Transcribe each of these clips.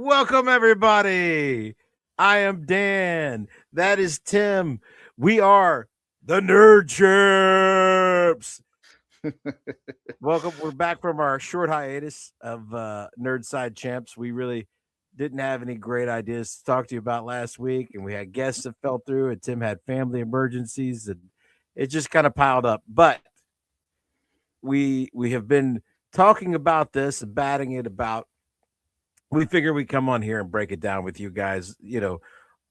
Welcome, everybody. I am Dan. That is Tim. We are the Nerd Champs. Welcome. We're back from our short hiatus of Nerd Side Champs. We really didn't have any great ideas to talk to you about last week, and we had guests that fell through, and Tim had family emergencies, and it just kind of piled up. But we have been talking about this and batting it about. We figure we come on here and break it down with you guys.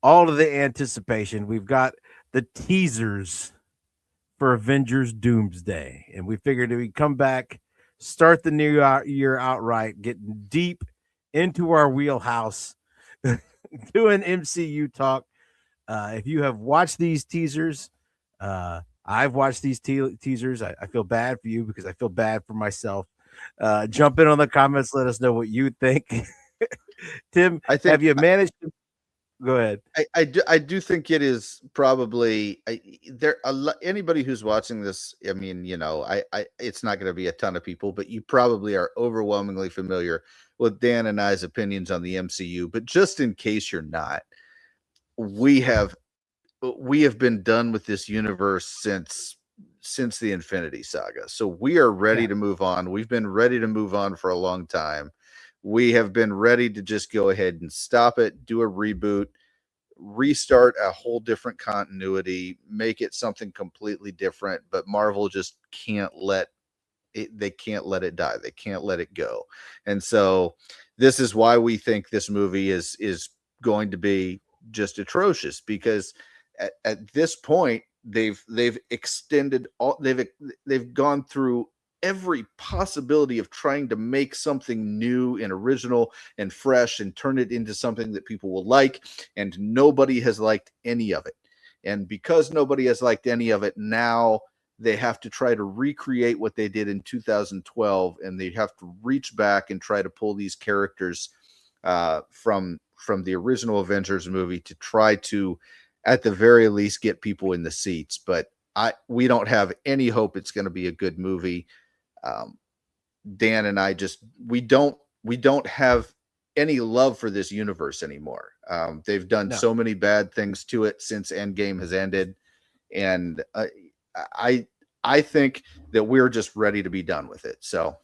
All of the anticipation. We've got the teasers for Avengers Doomsday, and we figured we'd come back, start the new year outright, getting deep into our wheelhouse, doing MCU talk. If you have watched these teasers, I've watched these teasers. I feel bad for you because I feel bad for myself. Jump in on the comments. Let us know what you think. Tim, have you managed to go ahead? I do think it is probably anybody who's watching this. I mean, it's not going to be a ton of people, but you probably are overwhelmingly familiar with Dan and I's opinions on the MCU. But just in case you're not, we have been done with this universe since the Infinity Saga. So we are ready to move on. We've been ready to move on for a long time. We have been ready to just go ahead and stop it, do a reboot, restart a whole different continuity, make it something completely different. But Marvel just can't let it, they can't let it die. They can't let it go. And so this is why we think this movie is going to be just atrocious, because at this point they've extended all, they've gone through every possibility of trying to make something new and original and fresh and turn it into something that people will like, and nobody has liked any of it. And because nobody has liked any of it, now they have to try to recreate what they did in 2012, and they have to reach back and try to pull these characters from the original Avengers movie to try to, at the very least, get people in the seats. But we don't have any hope it's going to be a good movie. Dan and I we don't have any love for this universe anymore. They've done so many bad things to it since Endgame has ended, and I think that we're just ready to be done with it. So,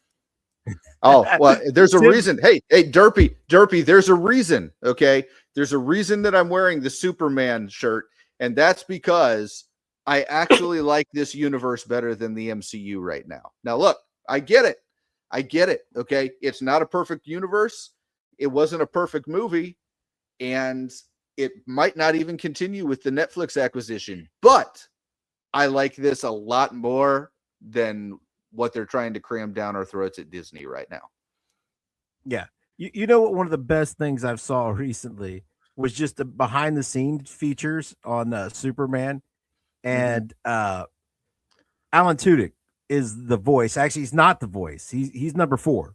well, there's a reason. Hey, Derpy, there's a reason. Okay, there's a reason that I'm wearing the Superman shirt, and that's because I actually like this universe better than the MCU right now. Now, look, I get it. Okay. It's not a perfect universe. It wasn't a perfect movie, and it might not even continue with the Netflix acquisition, but I like this a lot more than what they're trying to cram down our throats at Disney right now. Yeah. You know what? One of the best things I've saw recently was just the behind the scenes features on Superman. And Alan Tudyk is the voice. Actually, he's not the voice. He's number 4.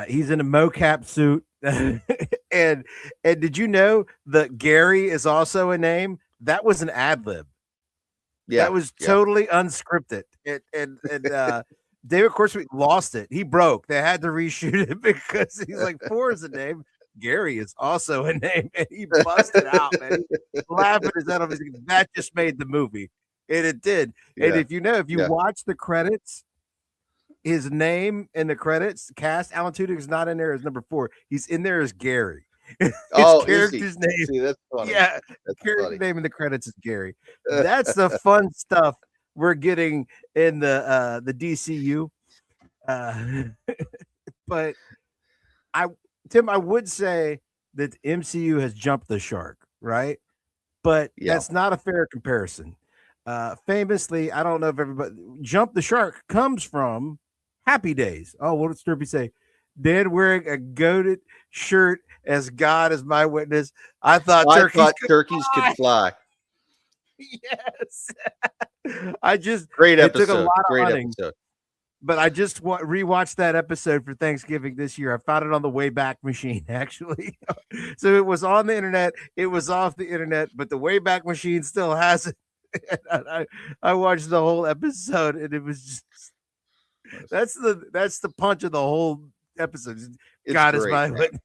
He's in a mocap suit. and did you know that Gary is also a name? That was an ad-lib. Yeah, that was totally unscripted. And David Cornsweet lost it. He broke. They had to reshoot it because he's like, 4 is a name. Gary is also a name, and he busted out, man. He's laughing his head off. That just made the movie, and it did. Yeah. And if you watch the credits, his name in the credits cast, Alan Tudyk is not in there as number 4. He's in there as Gary. His character's name. See, that's funny. Yeah, that's character's name in the credits is Gary. That's the fun stuff we're getting in the DCU. But Tim, I would say that MCU has jumped the shark, right? But that's not a fair comparison. Famously, I don't know if everybody, jump the shark comes from Happy Days. Oh, what did Sturpy say? Dan wearing a goated shirt as God is my witness. I thought turkeys could fly. Yes. Great episode. It took a lot of hunting. But I just rewatched that episode for Thanksgiving this year. I found it on the Wayback Machine, actually. So it was on the internet. It was off the internet, but the Wayback Machine still has it. I watched the whole episode, and it was just that's the punch of the whole episode. God is my witness.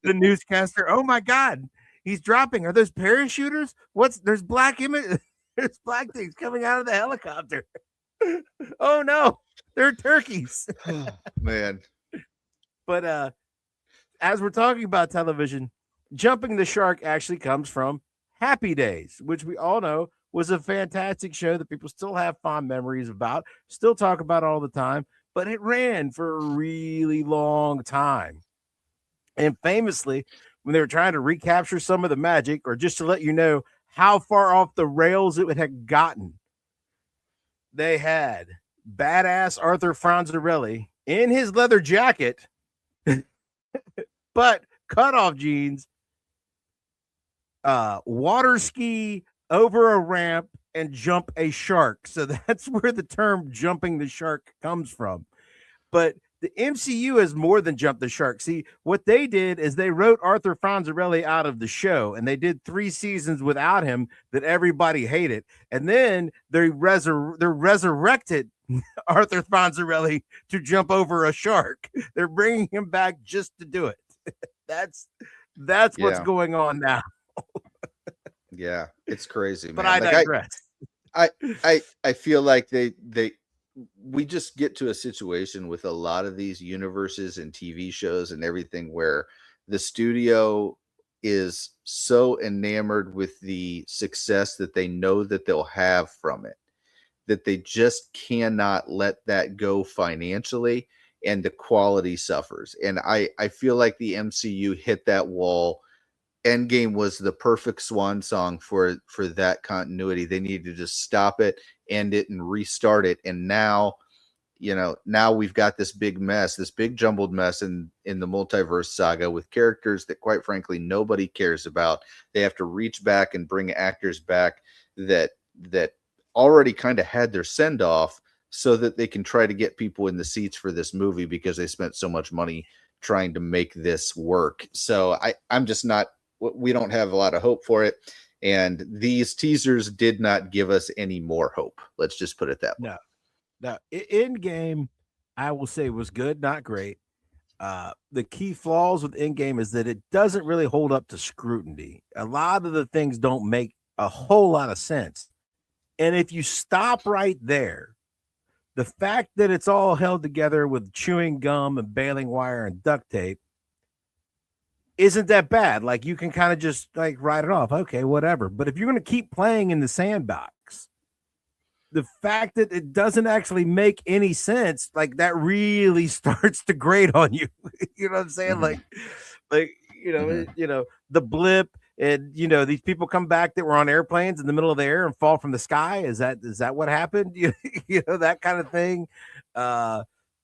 The newscaster, oh my God, he's dropping. Are those parachuters? There's black image, there's black things coming out of the helicopter. Oh no, they're turkeys. Man. But as we're talking about television, Jumping the Shark actually comes from Happy Days, which we all know was a fantastic show that people still have fond memories about, still talk about all the time, but it ran for a really long time. And famously, when they were trying to recapture some of the magic, or just to let you know how far off the rails it had gotten, they had badass Arthur Fonzarelli in his leather jacket, but cutoff jeans, water ski over a ramp and jump a shark. So that's where the term jumping the shark comes from. But the MCU has more than jumped the shark. See, what they did is they wrote Arthur Fonzarelli out of the show, and they did 3 seasons without him that everybody hated. And then they resurrected Arthur Fonzarelli to jump over a shark. They're bringing him back just to do it. That's what's going on now. Yeah, it's crazy, man. But I digress. I feel like we just get to a situation with a lot of these universes and TV shows and everything where the studio is so enamored with the success that they know that they'll have from it, that they just cannot let that go financially, and the quality suffers. And I feel like the MCU hit that wall. Endgame was the perfect swan song for that continuity. They needed to just stop it, end it, and restart it. And now we've got this big mess, this big jumbled mess in the multiverse saga with characters that, quite frankly, nobody cares about. They have to reach back and bring actors back that already kind of had their send off, so that they can try to get people in the seats for this movie because they spent so much money trying to make this work. So I'm just not. We don't have a lot of hope for it. And these teasers did not give us any more hope. Let's just put it that way. No. Endgame, I will say, was good, not great. The key flaws with Endgame is that it doesn't really hold up to scrutiny. A lot of the things don't make a whole lot of sense. And if you stop right there, the fact that it's all held together with chewing gum and baling wire and duct tape isn't that bad. Like, you can kind of just like write it off. Okay, whatever. But if you're going to keep playing in the sandbox, the fact that it doesn't actually make any sense, like, that really starts to grate on you. You know what I'm saying? Mm-hmm. The blip, and these people come back that were on airplanes in the middle of the air and fall from the sky. Is that what happened? That kind of thing.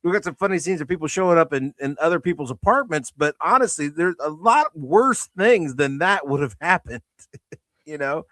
We got some funny scenes of people showing up in other people's apartments, but honestly, there's a lot worse things than that would have happened. The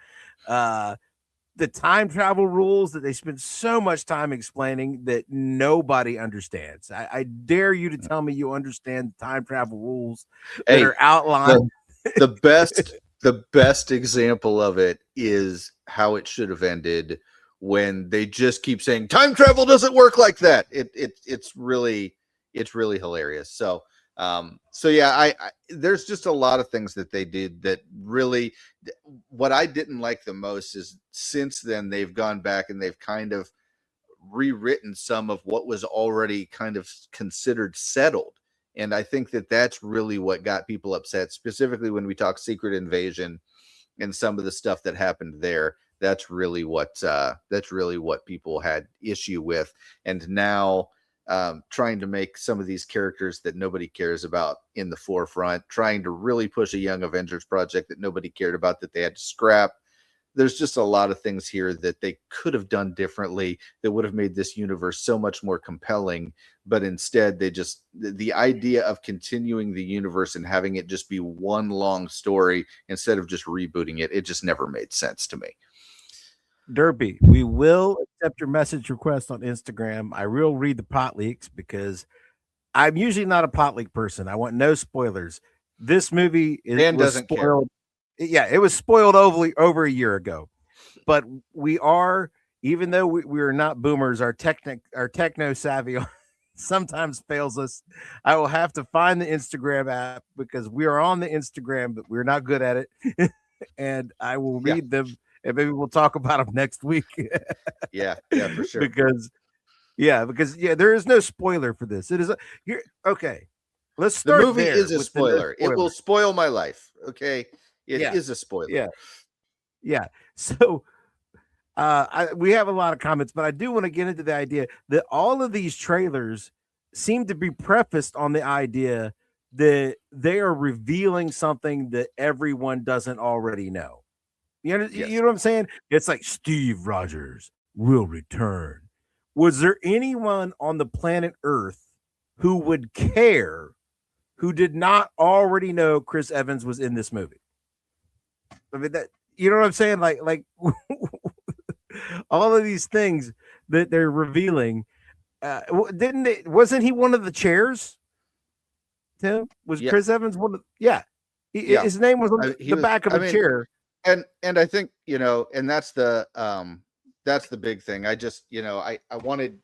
time travel rules that they spend so much time explaining that nobody understands. I dare you to tell me you understand the time travel rules that are outlined. The best example of it is how it should have ended, when they just keep saying time travel doesn't work like that. It's really hilarious. So yeah, there's just a lot of things that they did that really, what I didn't like the most is, since then they've gone back and they've kind of rewritten some of what was already kind of considered settled. And I think that that's really what got people upset, specifically when we talk Secret Invasion and some of the stuff that happened there. That's really what people had issue with. And now trying to make some of these characters that nobody cares about in the forefront, trying to really push a Young Avengers project that nobody cared about, that they had to scrap. There's just a lot of things here that they could have done differently that would have made this universe so much more compelling. But instead, the idea of continuing the universe and having it just be one long story instead of just rebooting it just never made sense to me. Derby, we will accept your message request on Instagram. I will read the pot leaks because I'm usually not a pot leak person. I want no spoilers. This movie doesn't spoiled. Yeah, it was spoiled over a year ago. But we are, even though we are not boomers, our techno savvy sometimes fails us. I will have to find the Instagram app because we are on the Instagram, but we're not good at it. And I will Yeah. read them, and maybe we'll talk about them next week. Yeah, for sure. because there is no spoiler for this. It is here. Okay, let's The start movie there is a with the no spoiler. It will spoil my life. Okay, it is a spoiler. Yeah. So we have a lot of comments, but I do want to get into the idea that all of these trailers seem to be prefaced on the idea that they are revealing something that everyone doesn't already know. You know, Yes. you know what I'm saying? It's like Steve Rogers will return. Was there anyone on the planet Earth who would care who did not already know Chris Evans was in this movie? I mean, that, you know what I'm saying? Like all of these things that they're revealing. Wasn't he one of the chairs? Tim, was Yeah. Chris Evans one of? Yeah, his name was on the back of a chair. And I think, you know, and that's the big thing. I just, you know, I wanted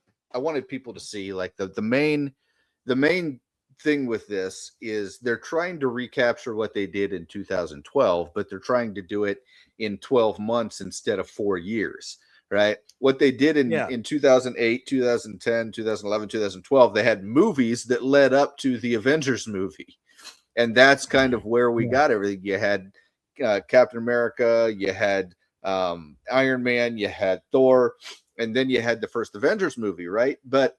people to see, like, the main thing with this is they're trying to recapture what they did in 2012, but they're trying to do it in 12 months instead of 4 years, right? What they did in 2008, 2010, 2011, 2012, they had movies that led up to the Avengers movie. And that's kind of where we got everything. You had Captain America, you had Iron Man, you had Thor, and then you had the first Avengers movie, right? But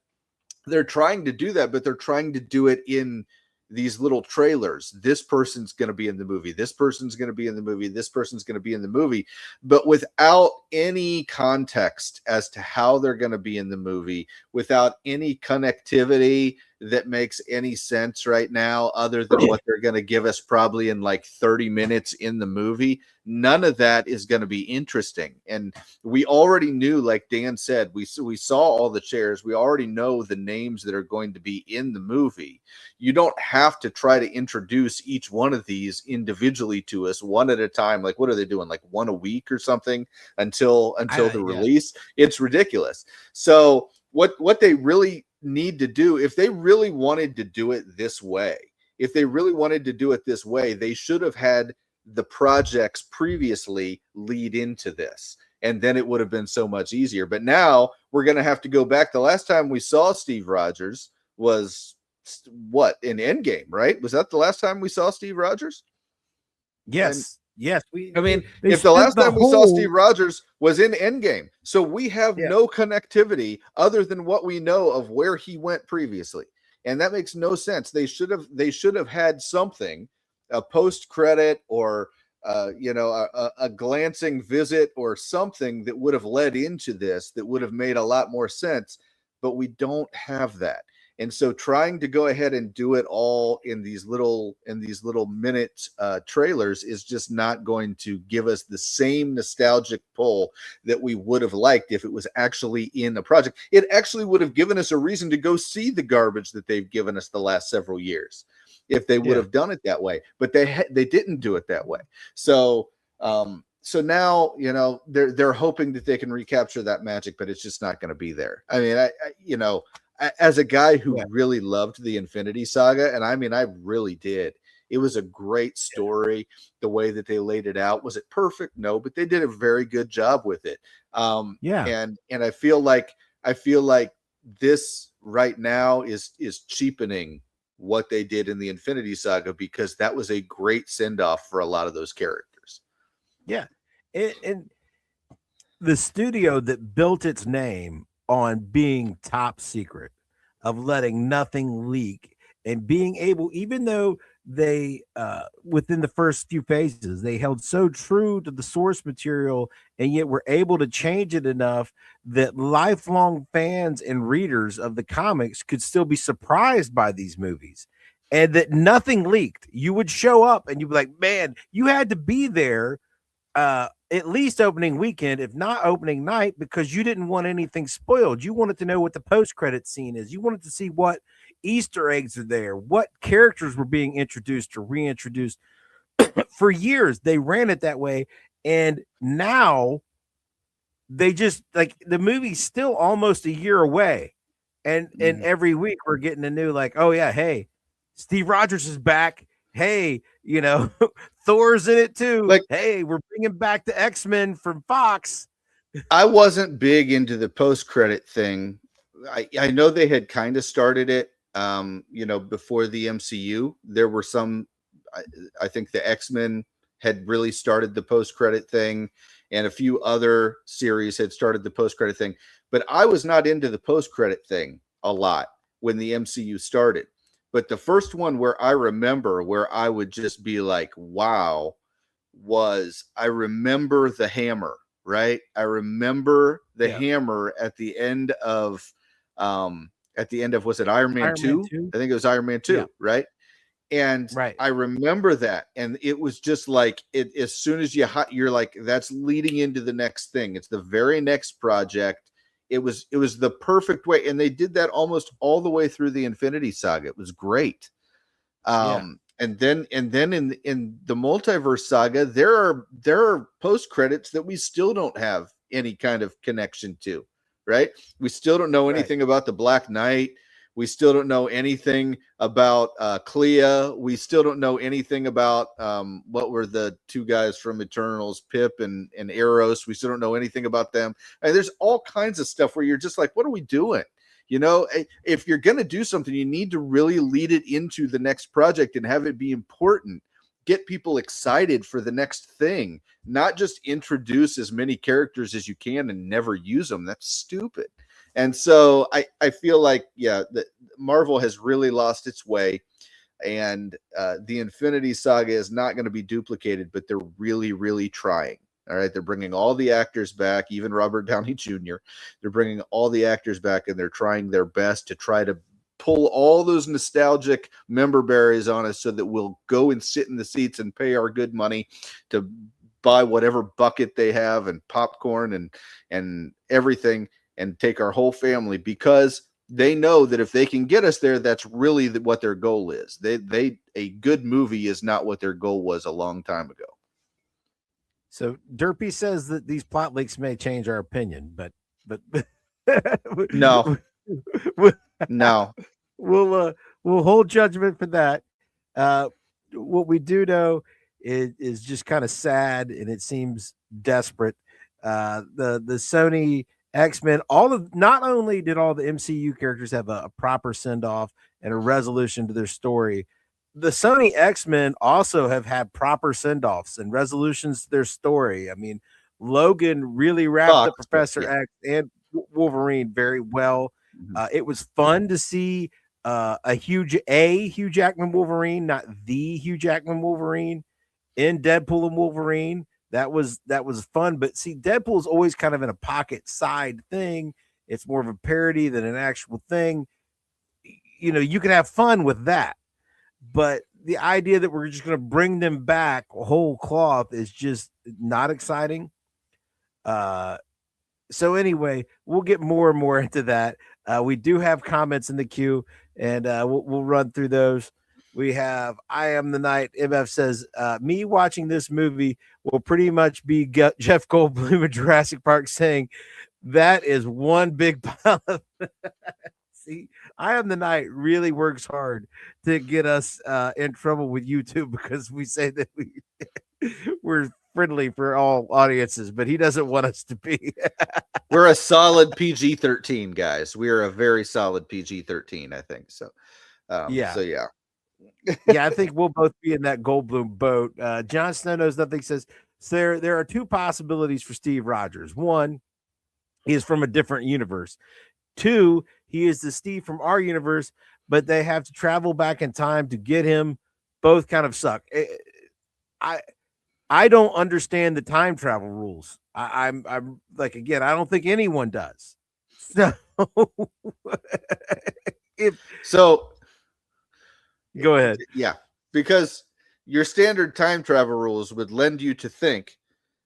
they're trying to do that, but they're trying to do it in these little trailers. This person's going to be in the movie. This person's going to be in the movie. This person's going to be in the movie, but without any context as to how they're going to be in the movie, without any connectivity that makes any sense right now, other than what they're going to give us probably in like 30 minutes in the movie. None of that is going to be interesting. And we already knew, like Dan said, we saw all the chairs. We already know the names that are going to be in the movie. You don't have to try to introduce each one of these individually to us one at a time. Like, what are they doing? Like one a week or something until the release? It's ridiculous. So what they really need to do, if they really wanted to do it this way, they should have had the projects previously lead into this, and then it would have been so much easier. But now we're going to have to go back. The last time we saw Steve Rogers was what, in Endgame, right? Was that the last time we saw Steve Rogers? Yes. Yes, if the last time we saw Steve Rogers was in Endgame, so we have no connectivity other than what we know of where he went previously, and that makes no sense. They should have had something, a post credit or a glancing visit or something that would have led into this, that would have made a lot more sense. But we don't have that. And so trying to go ahead and do it all in these little minute trailers is just not going to give us the same nostalgic pull that we would have liked if it was actually in a project. It actually would have given us a reason to go see the garbage that they've given us the last several years if they would have done it that way. But they didn't do it that way. So now, you know, they're hoping that they can recapture that magic, but it's just not going to be there. I mean, as a guy who really loved the Infinity Saga, and I mean, I really did. It was a great story. The way that they laid it out. Was it perfect? No, but they did a very good job with it. And I feel like this right now is cheapening what they did in the Infinity Saga, because that was a great send-off for a lot of those characters. Yeah. And the studio that built its name on being top secret, of letting nothing leak, and being able, even though they within the first few phases they held so true to the source material, and yet were able to change it enough that lifelong fans and readers of the comics could still be surprised by these movies, and that nothing leaked. You would show up and you'd be like, man, you had to be there at least opening weekend, if not opening night, because you didn't want anything spoiled. You wanted to know what the post-credit scene is. You wanted to see what Easter eggs are there, what characters were being introduced or reintroduced. For years, they ran it that way. And now they just, like, the movie's still almost a year away. And every week we're getting a new like, oh yeah, hey, Steve Rogers is back. Hey, Thor's in it too. Like, hey, we're bringing back the X-Men from Fox. I wasn't big into the post-credit thing. I know they had kind of started it, before the MCU. There were some, I think the X-Men had really started the post-credit thing, and a few other series had started the post-credit thing. But I was not into the post-credit thing a lot when the MCU started. But the first one where I remember where I would just be like, wow, was I remember the hammer, right? I remember the hammer at the end of was it Iron Man 2? I think it was Iron Man 2, right? And I remember that, and it was just like it. As soon as you're like, that's leading into the next thing. It's the very next project. It was the perfect way, and they did that almost all the way through the Infinity Saga. It was great. And then in the multiverse saga, there are post credits that we still don't have any kind of connection to, right? We still don't know anything about the Black Knight. We still don't know anything about Clea. We still don't know anything about what were the two guys from Eternals, Pip and Eros. We still don't know anything about them. And there's all kinds of stuff where you're just like, what are we doing? If you're going to do something, you need to really lead it into the next project and have it be important. Get people excited for the next thing, not just introduce as many characters as you can and never use them. That's stupid. And so I feel like, that Marvel has really lost its way, and the Infinity Saga is not going to be duplicated, but they're really, really trying. All right, they're bringing all the actors back, even Robert Downey Jr. They're bringing all the actors back, and they're trying their best to try to pull all those nostalgic member berries on us so that we'll go and sit in the seats and pay our good money to buy whatever bucket they have and popcorn and everything, and take our whole family, because they know that if they can get us there, that's really what their goal is. A good movie is not what their goal was a long time ago. So Derpy says that these plot leaks may change our opinion, but no, no, we'll hold judgment for that. What we do know is just kind of sad, and it seems desperate. The Sony X-Men, not only did all the MCU characters have a proper send-off and a resolution to their story, the Sony X-Men also have had proper send-offs and resolutions to their story. I mean, Logan really wrapped up Professor X and Wolverine very well. It was fun to see a Hugh Jackman Wolverine, not the Hugh Jackman Wolverine, in Deadpool and Wolverine. That was fun. But see, Deadpool is always kind of in a pocket side thing. It's more of a parody than an actual thing. You can have fun with that. But the idea that we're just going to bring them back whole cloth is just not exciting. So anyway, we'll get more and more into that. We do have comments in the queue, and we'll run through those. We have I Am the Night. MF says, me watching this movie will pretty much be Jeff Goldblum in Jurassic Park saying, that is one big pile of See, I Am the Night really works hard to get us in trouble with YouTube because we say that we're friendly for all audiences, but he doesn't want us to be. We're a solid PG-13, guys. We are a very solid PG-13, I think. So, yeah. Yeah, I think we'll both be in that Goldblum boat. John Snow Knows Nothing says, so there are two possibilities for Steve Rogers. One, he is from a different universe. Two, he is the Steve from our universe, but they have to travel back in time to get him. Both kind of suck. I don't understand the time travel rules. I'm like, again, I don't think anyone does. So go ahead. Yeah, because your standard time travel rules would lend you to think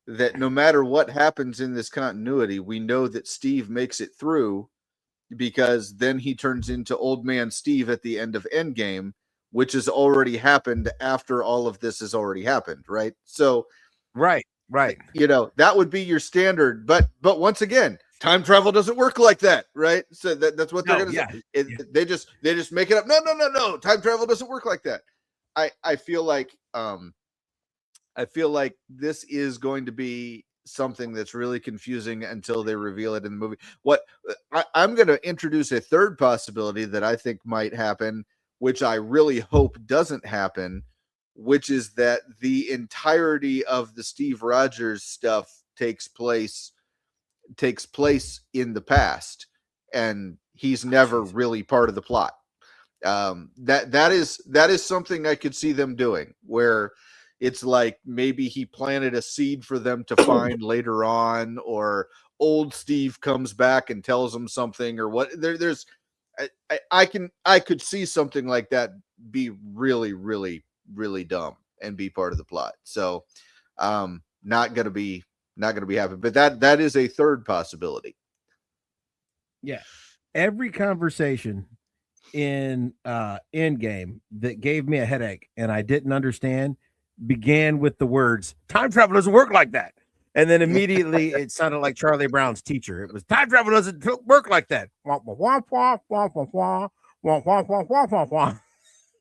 that no matter what happens in this continuity, we know that Steve makes it through, because then he turns into old man Steve at the end of Endgame, which has already happened after all of this has already happened, right? So right. That would be your standard. But once again, time travel doesn't work like that, right? So that's what they're going to say. They just make it up. No. Time travel doesn't work like that. I feel like this is going to be something that's really confusing until they reveal it in the movie. I'm going to introduce a third possibility that I think might happen, which I really hope doesn't happen, which is that the entirety of the Steve Rogers stuff takes place in the past, and he's never really part of the plot. That is something I could see them doing, where it's like maybe he planted a seed for them to find later on, or old Steve comes back and tells them something, or what. I could see something like that be really, really, really dumb and be part of the plot. So, not gonna be happening. But that is a third possibility. Yeah, every conversation in Endgame that gave me a headache and I didn't understand began with the words "time travel doesn't work like that," and then immediately it sounded like Charlie Brown's teacher. It was "time travel doesn't work like that." Wah, wah, wah, wah, wah, wah, wah, wah, wah, wah, wah, wah, wah.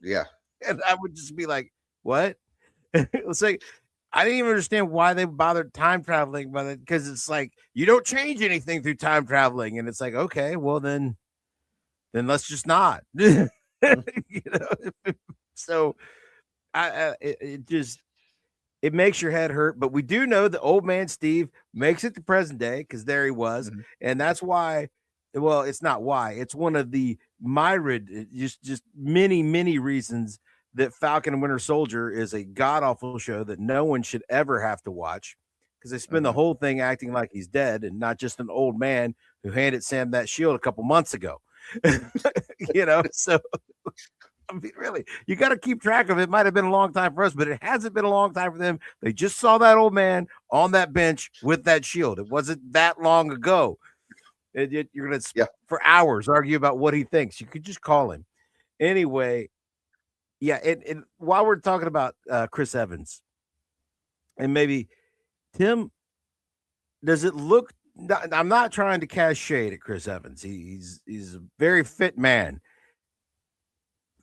Yeah, and I would just be like, "What?" It's like I didn't even understand why they bothered time traveling, but because it's like you don't change anything through time traveling, and it's like, okay, well then let's just not. You know, so it makes your head hurt. But we do know that old man Steve makes it to present day because there he was, and that's why. Well, it's not why. It's one of the myriad, just many reasons that Falcon and Winter Soldier is a god awful show that no one should ever have to watch, because they spend the whole thing acting like he's dead and not just an old man who handed Sam that shield a couple months ago. You know, so I mean, really, you got to keep track of it. It might have been a long time for us, but it hasn't been a long time for them. They just saw that old man on that bench with that shield. It wasn't that long ago. You're going to, for hours, argue about what he thinks. You could just call him. Anyway, yeah, and while we're talking about Chris Evans, and maybe, Tim, does it look, I'm not trying to cast shade at Chris Evans. He's a very fit man.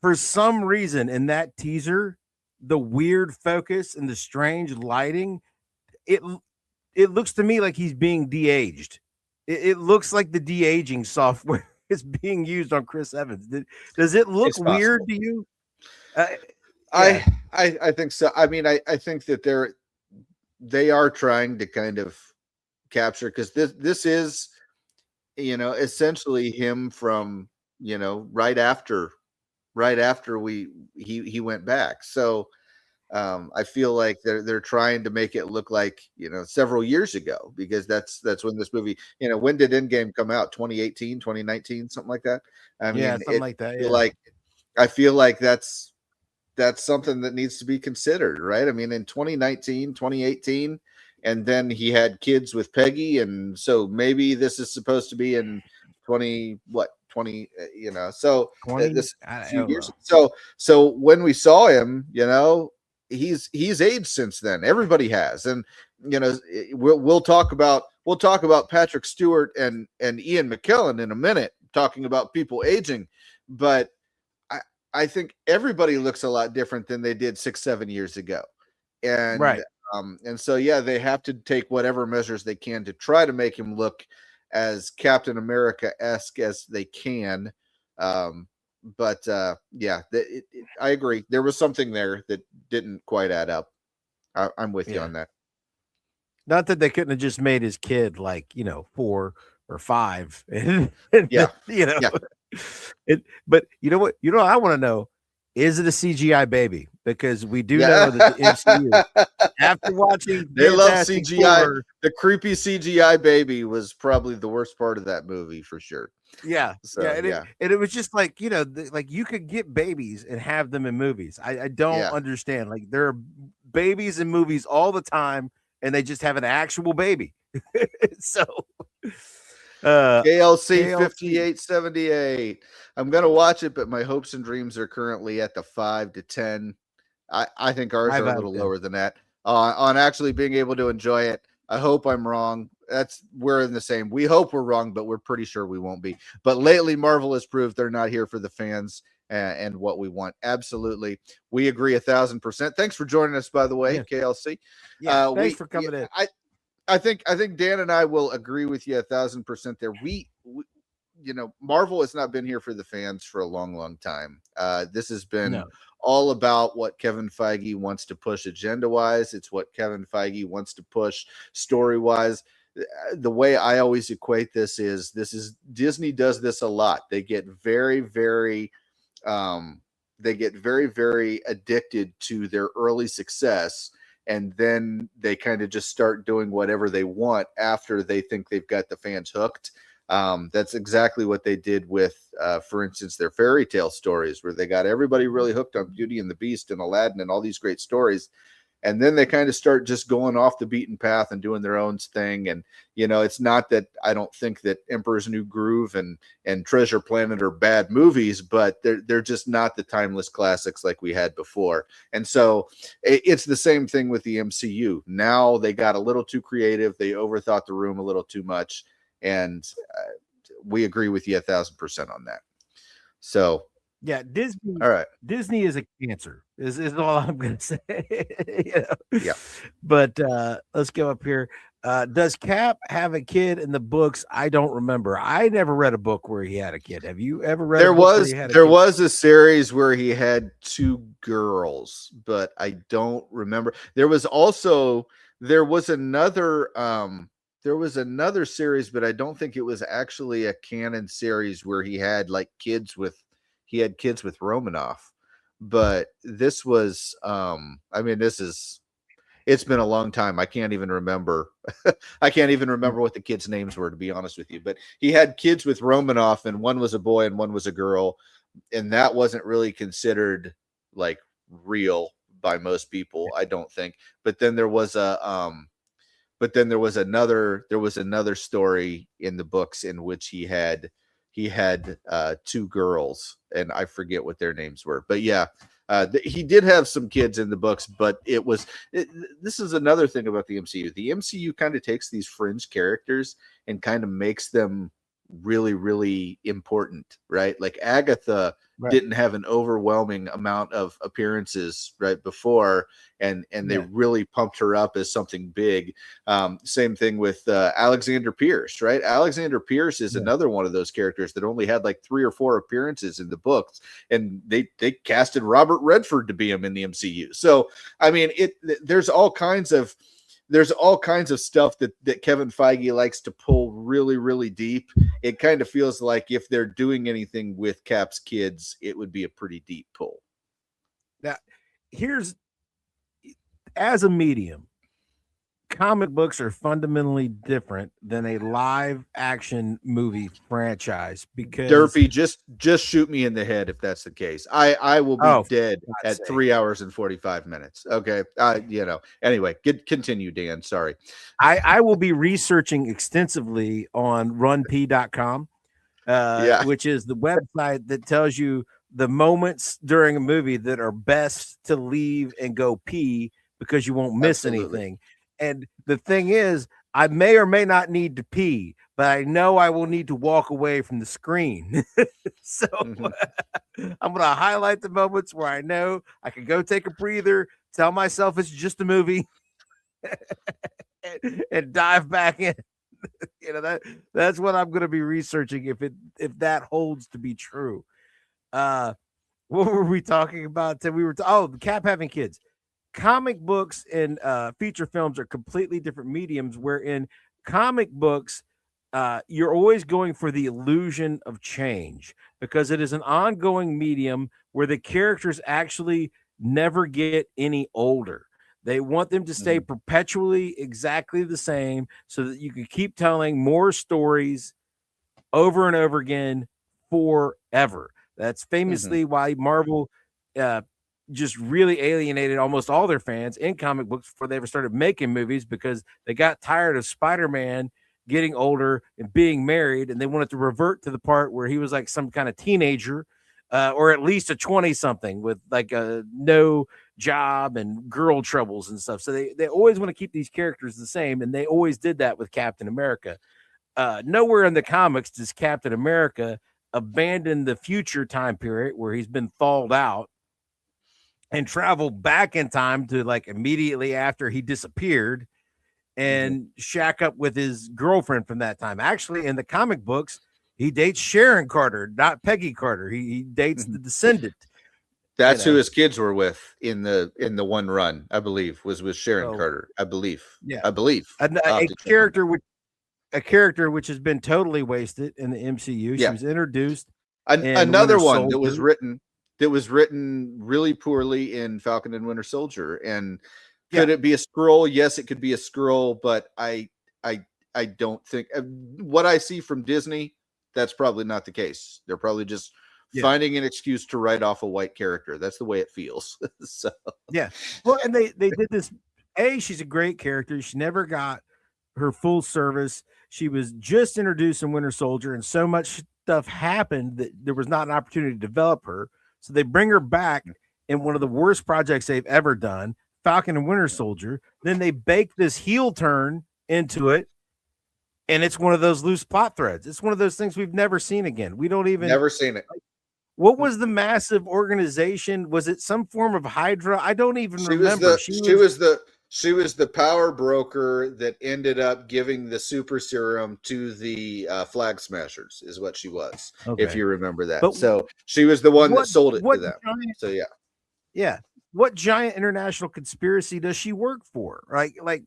For some reason in that teaser, the weird focus and the strange lighting, it looks to me like he's being de-aged. It looks like the de-aging software is being used on Chris Evans. Does it look weird to you? I think so. I mean, I think that they are trying to kind of capture, because this is, you know, essentially him from, you know, right after he went back. So I feel like they're trying to make it look like, you know, several years ago, because that's when this movie, you know, when did Endgame come out? 2018, 2019, something like that. I mean, something like that. I feel like that's something that needs to be considered, right? I mean, in 2019, 2018, and then he had kids with Peggy, and so maybe this is supposed to be in 20, you know, so 20, this few years. So when we saw him, you know, he's aged since then. Everybody has. And, you know, we'll talk about Patrick Stewart and Ian McKellen in a minute, talking about people aging, but I think everybody looks a lot different than they did 6-7 years ago. And right. And so, yeah, they have to take whatever measures they can to try to make him look as Captain America-esque as they can. But yeah, I agree. There was something there that didn't quite add up. I'm with you on that. Not that they couldn't have just made his kid like, 4 or 5. And yeah. But you know what? I want to know, is it a CGI baby? Because we do know that the MCU, after watching they love CGI. Thor, the creepy CGI baby was probably the worst part of that movie for sure. Yeah. So, and it was just like, like you could get babies and have them in movies. I don't understand. Like, there are babies in movies all the time, and they just have an actual baby. So KLC 5878. I'm gonna watch it, but my hopes and dreams are currently at the 5 to 10. I think ours are a little lower than that on actually being able to enjoy it. I hope I'm wrong. we're in the same. We hope we're wrong, but we're pretty sure we won't be. But lately, Marvel has proved they're not here for the fans and what we want. Absolutely, we agree 1,000%. Thanks for joining us, by the way, KLC. Yeah, thanks for coming in. I think Dan and I will agree with you 1,000% there. We Marvel has not been here for the fans for a long, long time. This has been all about what Kevin Feige wants to push agenda-wise. It's what Kevin Feige wants to push story-wise. The way I always equate this is Disney does this a lot. They get very, very addicted to their early success, and then they kind of just start doing whatever they want after they think they've got the fans hooked. That's exactly what they did with, for instance, their fairy tale stories, where they got everybody really hooked on Beauty and the Beast and Aladdin and all these great stories. And then they kind of start just going off the beaten path and doing their own thing. And, it's not that I don't think that Emperor's New Groove and Treasure Planet are bad movies, but they're just not the timeless classics like we had before. And so it's the same thing with the MCU. Now they got a little too creative. They overthought the room a little too much. And we agree with you 1,000% on that. So yeah, Disney. All right, Disney is a cancer. Is all I'm going to say. Yeah. But let's go up here. Does Cap have a kid in the books? I don't remember. I never read a book where he had a kid. Have you ever read? There was a series where he had 2 girls, but I don't remember. There was another series, but I don't think it was actually a canon series where he had kids with Romanoff. But this was it's been a long time. I can't even remember. I can't even remember what the kids' names were, to be honest with you. But he had kids with Romanoff, and one was a boy and one was a girl, and that wasn't really considered real by most people, I don't think. But then there was another story in the books in which he had 2 girls, and I forget what their names were. But yeah, he did have some kids in the books, but this is another thing about the MCU. The MCU kind of takes these fringe characters and kind of makes them really, really important, right? Like Agatha didn't have an overwhelming amount of appearances right before, and they really pumped her up as something big. Same thing with Alexander Pierce, right? Alexander Pierce is another one of those characters that only had 3 or 4 appearances in the books, and they casted Robert Redford to be him in the MCU. So I mean, there's all kinds of stuff that Kevin Feige likes to pull really, really deep. It kind of feels like if they're doing anything with Cap's kids, it would be a pretty deep pull. Now, as a medium, comic books are fundamentally different than a live action movie franchise because Derpy, just shoot me in the head if that's the case. I will be dead at 3 hours and 45 minutes. Okay. Anyway, continue, Dan. Sorry. I will be researching extensively on runpee.com, which is the website that tells you the moments during a movie that are best to leave and go pee because you won't miss anything. And the thing is, I may or may not need to pee, but I know I will need to walk away from the screen. So I'm going to highlight the moments where I know I can go take a breather, tell myself it's just a movie, and dive back in. That's what I'm going to be researching if that holds to be true. What were we talking about? We were the Cap having kids. Comic books and feature films are completely different mediums, where in comic books, you're always going for the illusion of change because it is an ongoing medium where the characters actually never get any older. They want them to stay perpetually exactly the same so that you can keep telling more stories over and over again forever. That's famously why Marvel just really alienated almost all their fans in comic books before they ever started making movies, because they got tired of Spider-Man getting older and being married, and they wanted to revert to the part where he was like some kind of teenager or at least a 20-something with like a no job and girl troubles and stuff. So they always want to keep these characters the same, and they always did that with Captain America. Nowhere in the comics does Captain America abandon the future time period where he's been thawed out and travel back in time to like immediately after he disappeared and shack up with his girlfriend from that time. Actually, in the comic books, he dates Sharon Carter, not Peggy Carter. He dates the descendant. That's who his kids were with in the one run, I believe, was with Sharon So, Carter. I believe. Yeah. I believe. A character which has been totally wasted in the MCU. She was introduced. Another Winter one Soldier. that was written really poorly in Falcon and Winter Soldier. And could it be a Skrull? Yes, it could be a Skrull, but I don't think what I see from Disney, that's probably not the case. They're probably just finding an excuse to write off a white character. That's the way it feels. So well, and they did this. She's a great character. She never got her full service. She was just introduced in Winter Soldier, and so much stuff happened that there was not an opportunity to develop her. So they bring her back in one of the worst projects they've ever done, Falcon and Winter Soldier. Then they bake this heel turn into it, and it's one of those loose plot threads. It's one of those things we've never seen again. We don't even never seen it. What was the massive organization? Was it some form of Hydra? I don't even remember. She was the power broker that ended up giving the super serum to the Flag Smashers, is what she was, if you remember that. But so she was the one that sold it to them. So yeah. What giant international conspiracy does she work for? Right? Like,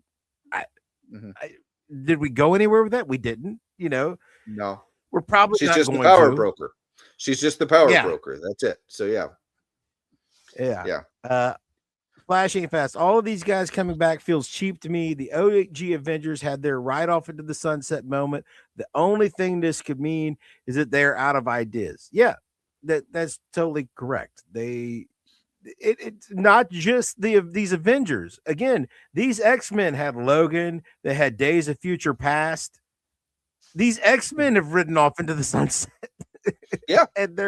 did we go anywhere with that? We didn't. No. We're probably she's not just going the power to. broker. She's just the power broker. That's it. So flashing fast. All of these guys coming back feels cheap to me. The OG Avengers had their ride off into the sunset moment. The only thing this could mean is that they're out of ideas. Yeah, that's totally correct. It's not just these Avengers. Again, these X-Men had Logan. They had Days of Future Past. These X-Men have ridden off into the sunset. And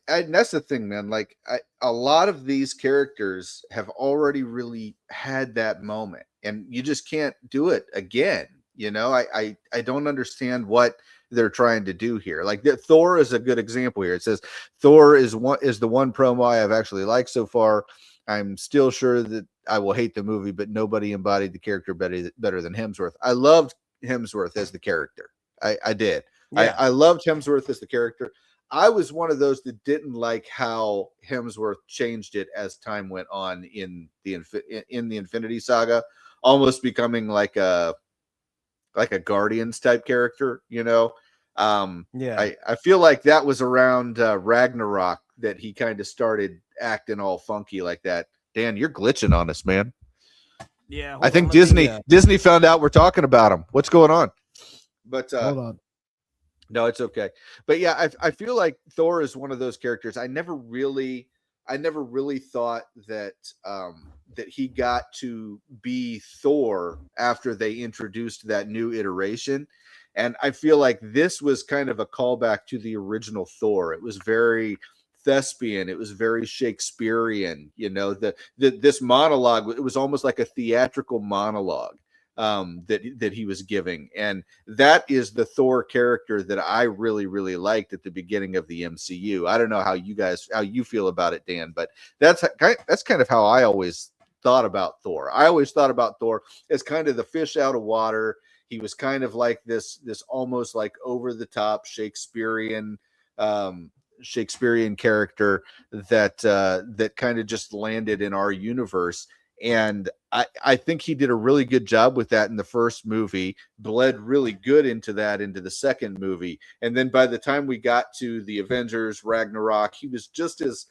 and that's the thing, man. Like a lot of these characters have already really had that moment, and you just can't do it again. I don't understand what they're trying to do here. Like Thor is a good example here. It says Thor is the one promo I have actually liked so far. I'm still sure that I will hate the movie, but nobody embodied the character better than Hemsworth. I loved Hemsworth as the character. I did. I loved Hemsworth as the character. I was one of those that didn't like how Hemsworth changed it as time went on in the Infinity Saga, almost becoming like a Guardians type character. I feel like that was around Ragnarok that he kind of started acting all funky like that. Dan, you're glitching on us, man. Yeah, I think Disney found out we're talking about him. What's going on? But hold on. No, it's okay. But yeah, I feel like Thor is one of those characters. I never really thought that that he got to be Thor after they introduced that new iteration. And I feel like this was kind of a callback to the original Thor. It was very Thespian. It was very Shakespearean. This monologue, it was almost like a theatrical monologue that he was giving. And that is the Thor character that I really, really liked at the beginning of the MCU. I don't know how you feel about it, Dan, but that's kind of how I always thought about Thor. I always thought about Thor as kind of the fish out of water. He was kind of like this almost like over the top Shakespearean character that kind of just landed in our universe. And I think he did a really good job with that in the first movie, bled really good into the second movie. And then by the time we got to the Avengers Ragnarok, he was just as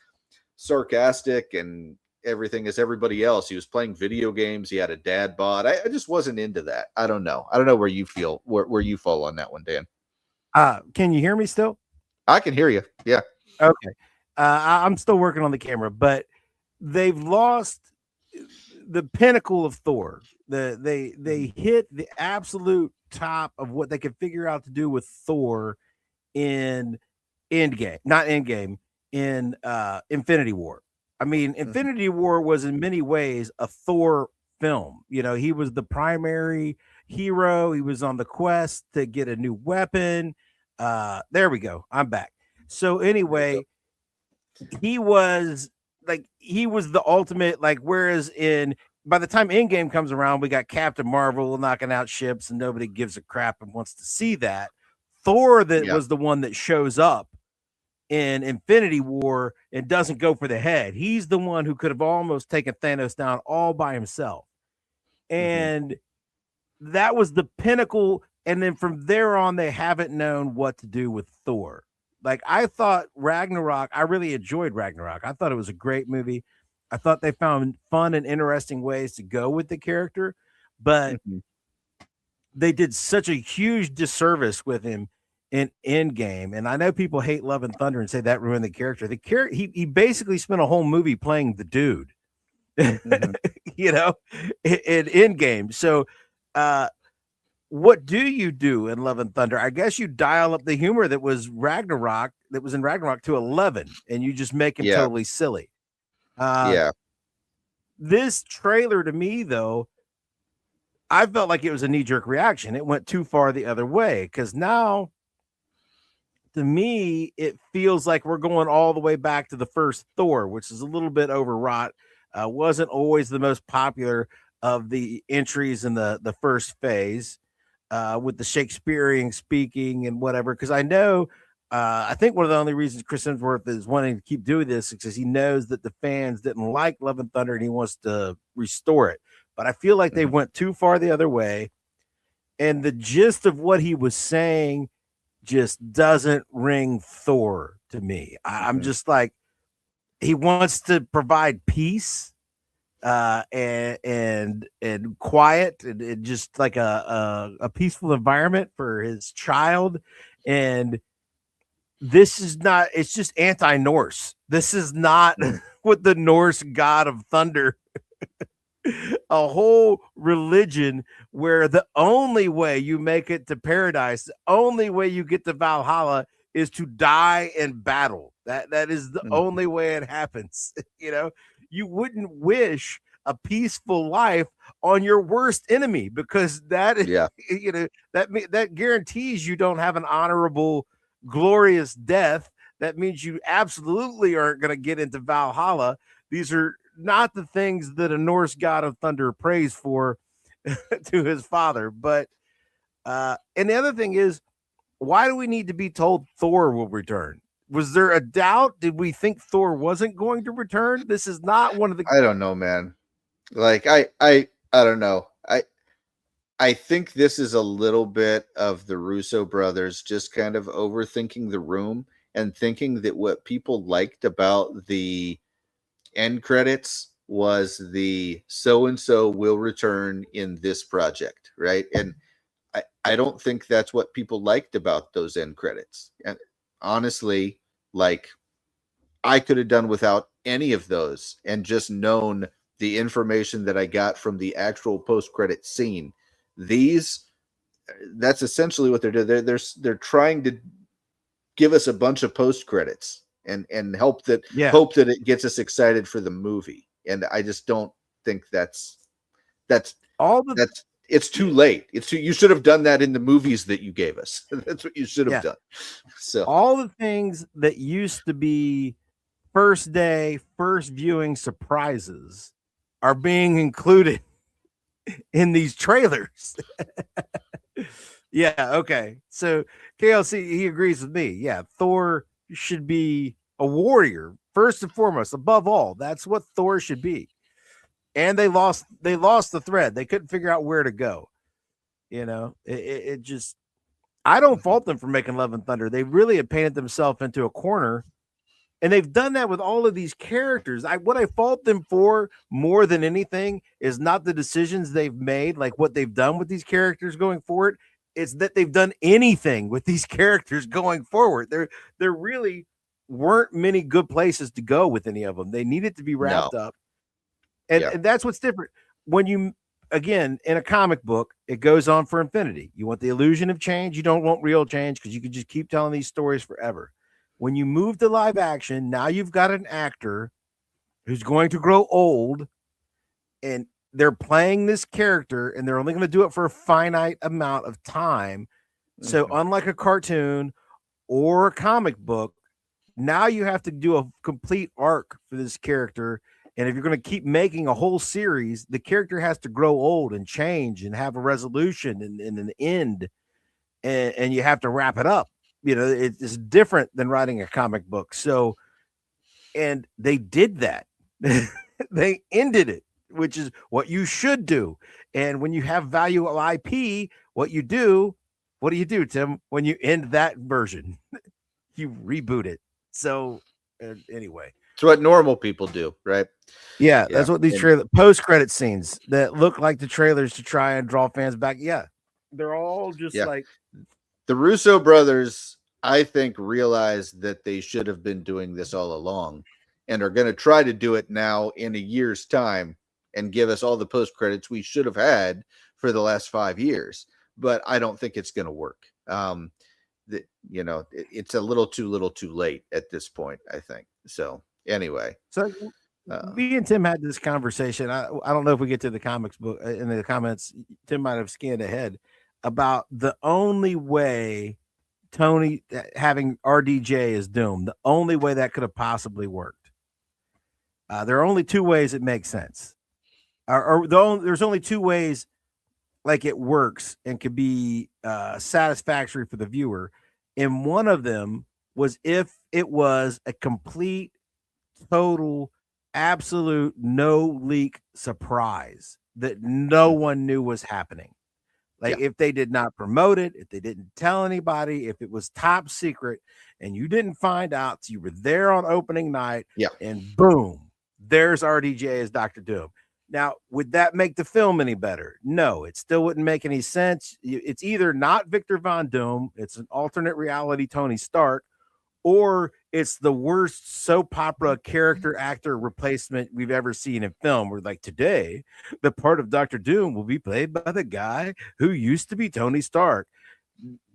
sarcastic and everything as everybody else. He was playing video games. He had a dad bod. I just wasn't into that. I don't know where you feel, where you fall on that one, Dan. Can you hear me still? I can hear you. Yeah. Okay. I'm still working on the camera, but they've lost the pinnacle of Thor. They hit the absolute top of what they could figure out to do with Thor in Endgame, not Endgame, in Infinity War. I mean, Mhm. Infinity War was in many ways a Thor film. You know, he was the primary hero. He was on the quest to get a new weapon. There we go. I'm back. So There you go. anyway, he was the ultimate, like, whereas in by the time Endgame comes around, we got Captain Marvel knocking out ships and nobody gives a crap and wants to see that. Thor that Yeah. was the one that shows up in Infinity War and doesn't go for the head. He's the one who could have almost taken Thanos down all by himself. Hmm. And that was the pinnacle. And then from there on, they haven't known what to do with Thor. Like, I thought Ragnarok, I really enjoyed Ragnarok. I thought it was a great movie. I thought they found fun and interesting ways to go with the character, but Hmm. they did such a huge disservice with him in Endgame. And I know people hate Love and Thunder and say that ruined the character. He basically spent a whole movie playing the dude, Hmm. you know, in Endgame. So, what do you do in Love and Thunder? I guess you dial up the humor that was in Ragnarok to 11, and you just make him Yeah. totally silly. Uh, Yeah. this trailer to me, though, I felt like it was a knee jerk reaction. It went too far the other way because now, to me, it feels like we're going all the way back to the first Thor, which is a little bit overwrought. Wasn't always the most popular of the entries in the first phase, with the Shakespearean speaking and whatever. Because I know, I think one of the only reasons Chris Hemsworth is wanting to keep doing this is because he knows that the fans didn't like Love and Thunder and he wants to restore it. But I feel like they Hmm. went too far the other way. And the gist of what he was saying just doesn't ring Thor to me. I'm Hmm. just like, he wants to provide peace, and quiet, and just like a peaceful environment for his child. And this is not, it's just anti-Norse. This is not what the Norse god of thunder, a whole religion where the only way you make it to paradise, the only way you get to Valhalla is to die in battle. That is the Hmm. only way it happens. You know, you wouldn't wish a peaceful life on your worst enemy because that is, Yeah. you know, that guarantees you don't have an honorable, glorious death. That means you absolutely aren't going to get into Valhalla. These are not the things that a Norse god of thunder prays for to his father. But and the other thing is, why do we need to be told Thor will return? Was there a doubt? Did we think Thor wasn't going to return? This is not one of the I don't know, man. Like I don't know. I think this is a little bit of the Russo brothers just kind of overthinking the room and thinking that what people liked about the end credits was the so and so will return in this project, right? And I don't think that's what people liked about those end credits. And honestly, like I could have done without any of those and just known the information that I got from the actual post credit scene. These That's essentially what they're doing. They're trying to give us a bunch of post credits and yeah. hope that it gets us excited for the movie. And I just don't think that's All the that's it's too late. You should have done that in the movies that you gave us. That's what you should have yeah, done. So all the things that used to be first day, first viewing surprises are being included in these trailers. Yeah, okay. So KLC, he agrees with me. Yeah, Thor should be a warrior first and foremost, above all. That's what Thor should be. And they lost the thread. They couldn't figure out where to go. You know, it just, I don't mhm. fault them for making Love and Thunder. They really have painted themselves into a corner. And they've done that with all of these characters. What I fault them for more than anything is not the decisions they've made, like what they've done with these characters going forward. It's that they've done anything with these characters going forward. There really weren't many good places to go with any of them. They needed to be No. wrapped up. And, Yeah. and that's what's different. When you, again, in a comic book, it goes on for infinity. You want the illusion of change, you don't want real change because you can just keep telling these stories forever. When you move to live action, now you've got an actor who's going to grow old, and they're playing this character, and they're only going to do it for a finite amount of time. So unlike a cartoon or a comic book, now you have to do a complete arc for this character. And if you're going to keep making a whole series, the character has to grow old and change and have a resolution and an end. And you have to wrap it up. You know, it's different than writing a comic book. So, and they did that. They ended it, which is what you should do. And when you have value of IP, what do you do, Tim, when you end that version? You reboot it. So, anyway. It's what normal people do, right? Yeah, that's what these post-credit scenes that look like the trailers to try and draw fans back. Yeah, they're all just like... The Russo brothers, I think, realized that they should have been doing this all along and are going to try to do it now in a year's time and give us all the post credits we should have had for the last 5 years. But I don't think it's going to work. It's a little too late at this point, I think. So anyway. So me and Tim had this conversation. I don't know if we get to the comics book in the comments. Tim might have scanned ahead about the only way Tony having RDJ as Doom, the only way that could have possibly worked. There are only two ways it makes sense. There's only two ways like it works and could be satisfactory for the viewer. And one of them was if it was a complete, total, absolute, no leak surprise that no one knew was happening. Like if they did not promote it, if they didn't tell anybody, if it was top secret and you didn't find out, so you were there on opening night and boom, there's RDJ as Dr. Doom. Now, would that make the film any better? No, it still wouldn't make any sense. It's either not Victor Von Doom, it's an alternate reality Tony Stark, or it's the worst soap opera character actor replacement we've ever seen in film. Where like today, the part of Dr. Doom will be played by the guy who used to be Tony Stark.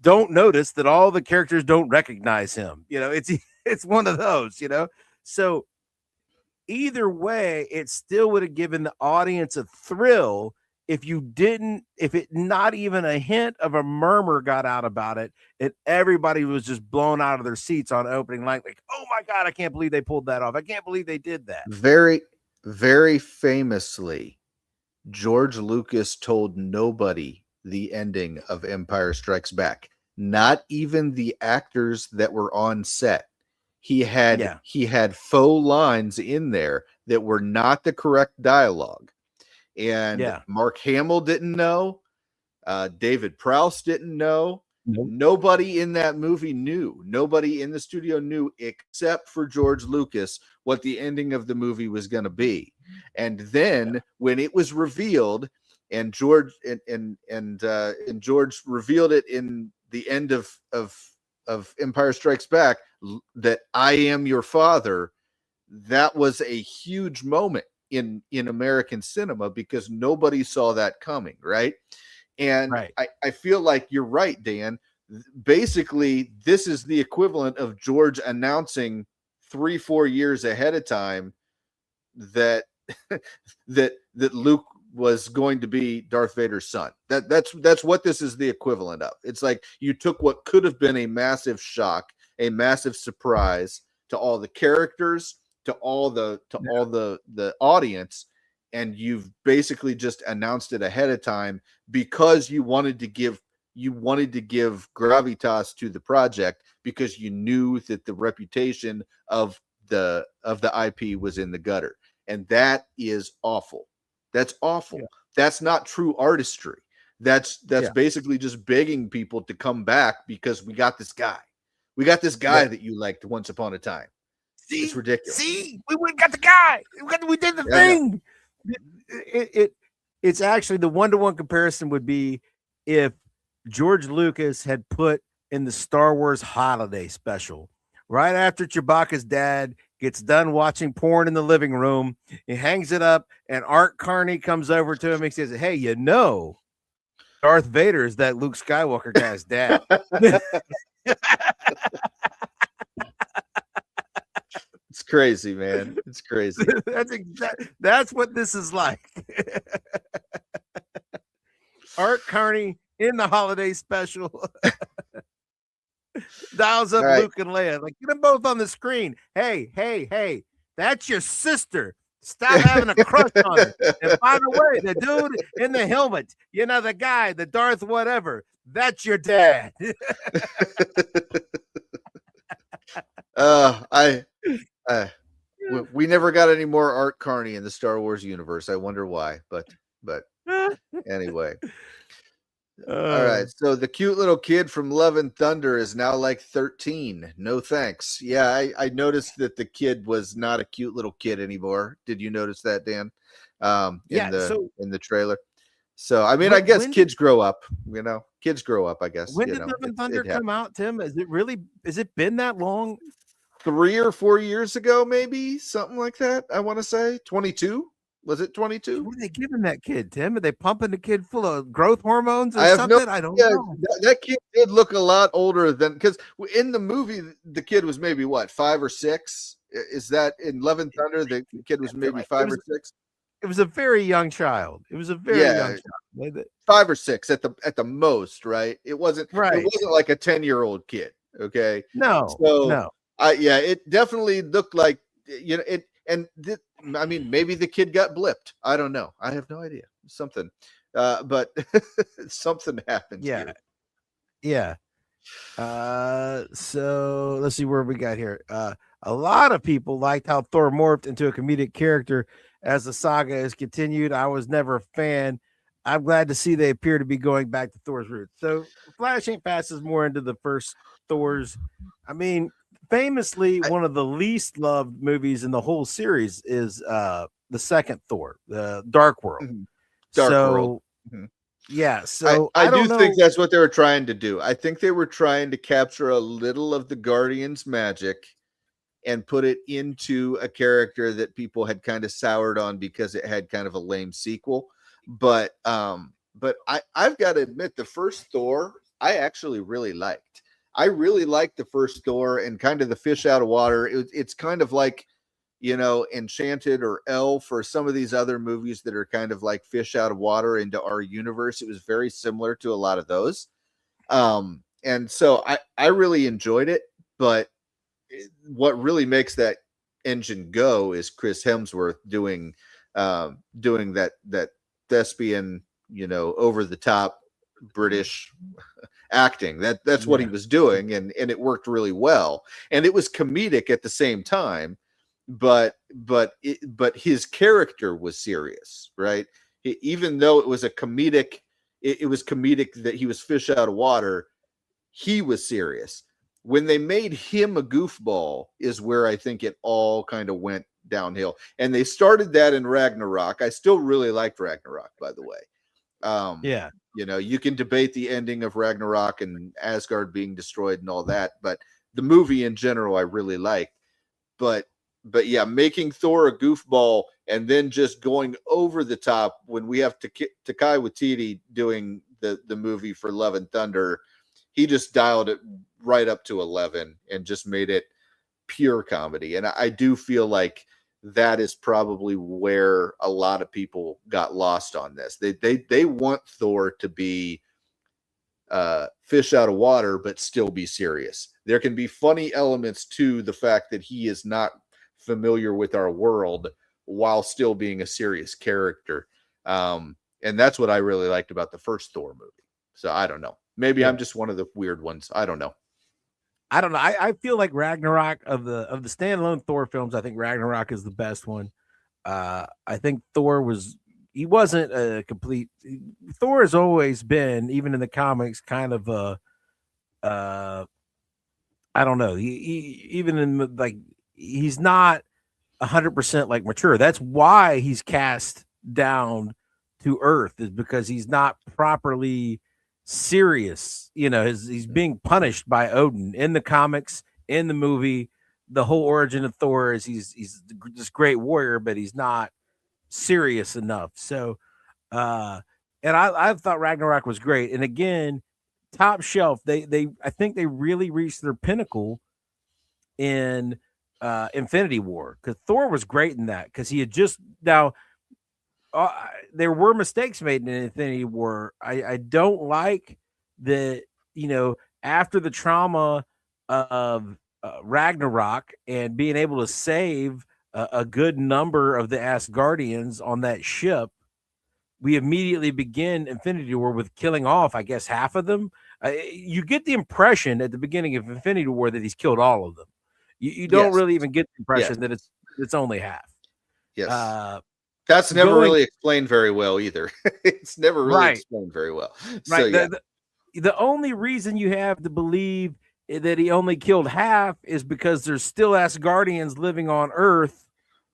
Don't notice that all the characters don't recognize him. You know, it's one of those, you know. So either way, it still would have given the audience a thrill if it not even a hint of a murmur got out about it, and everybody was just blown out of their seats on opening night, like, oh my God, I can't believe they pulled that off. I can't believe they did that. Very, very famously, George Lucas told nobody the ending of Empire Strikes Back, not even the actors that were on set. He had faux lines in there that were not the correct dialogue. And Mark Hamill didn't know. David Prowse didn't know. Nope. Nobody in that movie knew. Nobody in the studio knew except for George Lucas what the ending of the movie was going to be. And then when it was revealed, and George and George revealed it in the end of Empire Strikes Back, that I am your father, that was a huge moment in American cinema because nobody saw that coming, right? And I feel like you're right, Dan. Basically, this is the equivalent of George announcing 3-4 years ahead of time that that Luke was going to be Darth Vader's son. That's what this is the equivalent of. It's like you took what could have been a massive shock, a massive surprise to all the characters, to all the audience, and you've basically just announced it ahead of time because you wanted to give gravitas to the project, because you knew that the reputation of the IP was in the gutter. And that is awful. That's awful. Yeah. That's not true artistry. That's basically just begging people to come back because we got this guy. We got this guy that you liked once upon a time. See, it's ridiculous. See, we got the guy. We did the thing. It's actually the 1-to-1 comparison would be if George Lucas had put in the Star Wars holiday special right after Chewbacca's dad gets done watching porn in the living room, he hangs it up, and Art Carney comes over to him and says, hey, Darth Vader is that Luke Skywalker guy's dad. crazy, man. It's crazy. That's what this is like. Art Carney in the holiday special dials up Luke and Leia. Like, get them both on the screen. Hey, that's your sister. Stop having a crush on her. And by the way, the dude in the helmet, the guy, the Darth whatever, that's your dad. We never got any more Art Carney in the Star Wars universe. I wonder why, but anyway. All right, so the cute little kid from Love and Thunder is now like 13. No thanks. Yeah, I noticed that the kid was not a cute little kid anymore. Did you notice that, Dan? In the trailer. So I mean, I guess kids grow up. Kids grow up. I guess. When did Love and Thunder come out, Tim? Is it been that long? 3 or 4 years ago, maybe something like that. I want to say 22. Was it 22? What are they giving that kid, Tim? Are they pumping the kid full of growth hormones or something? I don't know. That kid did look a lot older than, because in the movie, the kid was maybe 5 or 6. Is that in Love and Thunder? The kid was maybe 5 or 6. It was a very young child. It was a very young child. 5 or 6 at the most, right? It wasn't right. It wasn't like a 10-year-old kid. Okay. No. It definitely looked like it. And I mean, maybe the kid got blipped. I don't know. I have no idea. Something, but something happened. Yeah, here. So let's see where we got here. A lot of people liked how Thor morphed into a comedic character as the saga is continued. I was never a fan. I'm glad to see they appear to be going back to Thor's roots. So Flash ain't passes more into the first Thor's. I mean, famously, one of the least loved movies in the whole series is the second Thor, the Dark World. World. Yeah. So I do think that's what they were trying to do. I think they were trying to capture a little of the Guardians' magic and put it into a character that people had kind of soured on because it had kind of a lame sequel. But I've got to admit, the first Thor I actually really liked. I really liked the first Thor and kind of the fish out of water. It's kind of like, Enchanted or Elf or some of these other movies that are kind of like fish out of water into our universe. It was very similar to a lot of those. And so I really enjoyed it. But what really makes that engine go is Chris Hemsworth doing that thespian, over the top British acting. That's what he was doing, and it worked really well, and it was comedic at the same time, but his character was serious, right? Even though it was a comedic, it was comedic that he was fish out of water, he was serious. When they made him a goofball is where I think it all kind of went downhill, and they started that in Ragnarok. I still really liked Ragnarok, by the way. You can debate the ending of Ragnarok and Asgard being destroyed and all that, but the movie in general I really liked. But yeah, making Thor a goofball and then just going over the top when we have Taika Waititi doing the movie for Love and Thunder, he just dialed it right up to 11 and just made it pure comedy. And I do feel like that is probably where a lot of people got lost on this. They want Thor to be fish out of water, but still be serious. There can be funny elements to the fact that he is not familiar with our world while still being a serious character. And that's what I really liked about the first Thor movie. So I don't know. Maybe I'm just one of the weird ones. I don't know. I feel like Ragnarok of the standalone Thor films, I think Ragnarok is the best one. I think Thor wasn't a complete. Thor has always been, even in the comics, kind of I don't know. Even in he's not 100% like mature. That's why he's cast down to Earth, is because he's not properly serious. He's being punished by Odin in the comics, in the movie. The whole origin of Thor is he's this great warrior, but he's not serious enough. So and I thought Ragnarok was great. And again, top shelf. They I think they really reached their pinnacle in Infinity War, because Thor was great in that, because he had just now there were mistakes made in Infinity War. I don't like that, after the trauma of Ragnarok and being able to save a good number of the Asgardians on that ship, we immediately begin Infinity War with killing off, I guess, half of them. You get the impression at the beginning of Infinity War that he's killed all of them. You don't Yes. really even get the impression Yes. that it's only half. Yes. That's never really explained very well either. It's never really explained very well. So, right. The only reason you have to believe that he only killed half is because there's still Asgardians living on Earth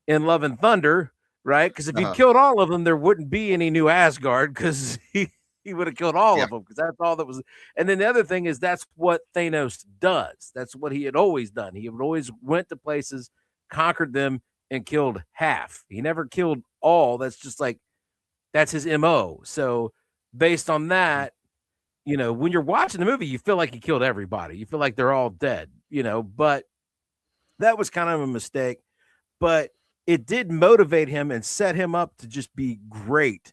in Love and Thunder, right? Because if he killed all of them, there wouldn't be any new Asgard, because he would have killed all of them, because that's all that was. And then the other thing is, that's what Thanos does. That's what he had always done. He would always went to places, conquered them, and killed half. He never killed all. That's just like, that's his MO. So based on that, when you're watching the movie, you feel like he killed everybody. You feel like they're all dead, but that was kind of a mistake. But it did motivate him and set him up to just be great